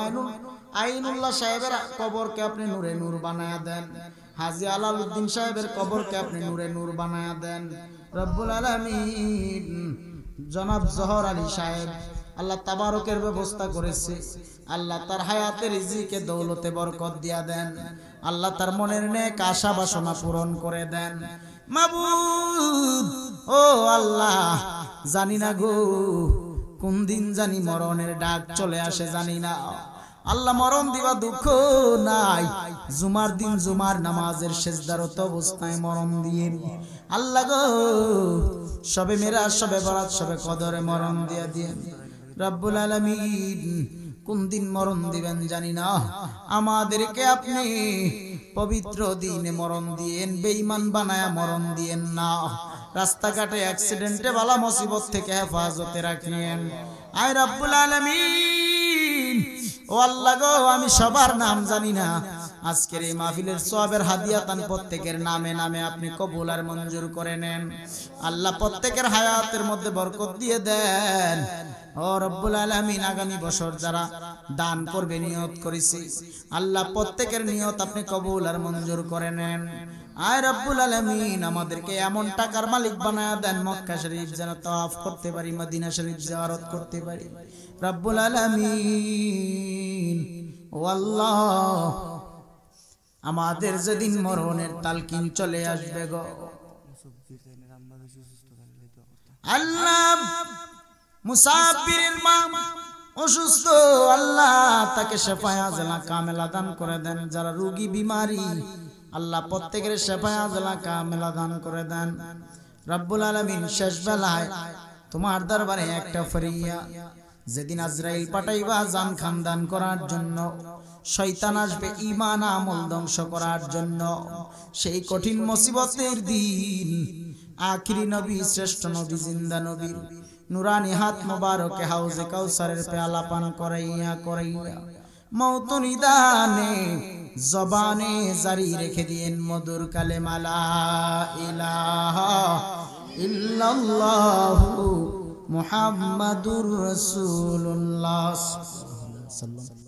আইনুল্লাহ সাহেবের কবরকে আপনি নূরে নূর বানায়া দেন, হাজী আলাল উদ্দিন সাহেবের কবরকে আপনি নূরে নূর বানায়া দেন রব্বুল আলামিন। জনাব জহর আলী সাহেব আল্লাহ তাবারকের ব্যবস্থা করেছে আল্লাহ, তার হায়াতের রিজিকে দৌলতে বরকত দিয়া দেন আল্লাহ, তার মনের নেক আশা বাসনা পূরণ করে দেন মাবুদ ও আল্লাহ। জানি না গো কোন দিন জানি মরণের ডাক চলে আসে, জানি না আল্লাহ। মরণ দিবা দুঃখ নাই, জুমার দিন জুমার নামাজের সেজদারত অবস্থায় মরণ দিয়ে আল্লাহ গো, সবে মেরাজ, সবে বরাত, সবে কদরে মরণ দিয়া দিয়ে রব্বুল আলামিন। কোন দিন মরণ দিবেন জানি না, আমাদেরকে আপনি পবিত্র দিনে মরণ দিয়েন, বেঈমান বানায়া মরণ দিয়েন না রাস্তাঘাটে অ্যাক্সিডেন্টে বালা মুসিবত থেকে হেফাজতে রাখেন। আয় রব্বুল আলামিন, ও আল্লাহ গো, আমি সবার নাম জানি না, আজকের এই মাহফিলের সওয়াবের হাদিয়াতান প্রত্যেকের নামে নামে আপনি কবুল আর মঞ্জুর করে নেন। আল্লাহ প্রত্যেকের হায়াতের মধ্যে বরকত দিয়ে দেন। ও রব্বুল আলামিন, আগামী বছর যারা দান করবে নিয়ত করেছি, আল্লাহ প্রত্যেকের নিয়ত আপনি কবুল আর মঞ্জুর করে নেন। আয় রব্বুল আলামিন, আমাদেরকে এমন টাকার মালিক বানায়া দেন, মক্কা শরীফ যেন তাওয়াফ করতে পারি, মদিনা শরীফ জিয়ারত করতে পারি। রব্বুল আলামিন, ও আল্লাহ, আমাদের যেদিন মরণের তালকিন চলে আসবে গো আল্লাহ, মুসাফিরের মা অসুস্থ, আল্লাহ তাকে শেফায়ে আজলা কামেলা দান করে দেন। যারা রোগী বিমারি, আল্লাহ প্রত্যেকের শেফায়ে আজলা কামেলা দান করে দেন। রব্বুল আলামিন, শেষ বেলায় তোমার দরবারে একটা ফরিয়া, যেদিন আজরাইল পাঠাইবা জান খানদান করার জন্য, শয়তান আসবে ঈমান আমল ধ্বংস করার জন্য, সেই কঠিন মুসিবতের দিন আখিরি নবী, শ্রেষ্ঠ নবী, জিন্দা নবীর নুরানি হাত মোবারকে হাউজে কাউসারের পেয়ালা পান করাইয়া করাইয়া মৌত নিদানে জবানে জারি রেখে দিয়েন মধুর কালেমা লা ইলাহা ইল্লাল্লাহু মুহাম্মাদুর রাসূলুল্লাহ সাল্লাল্লাহু আলাইহি ওয়াসাল্লাম।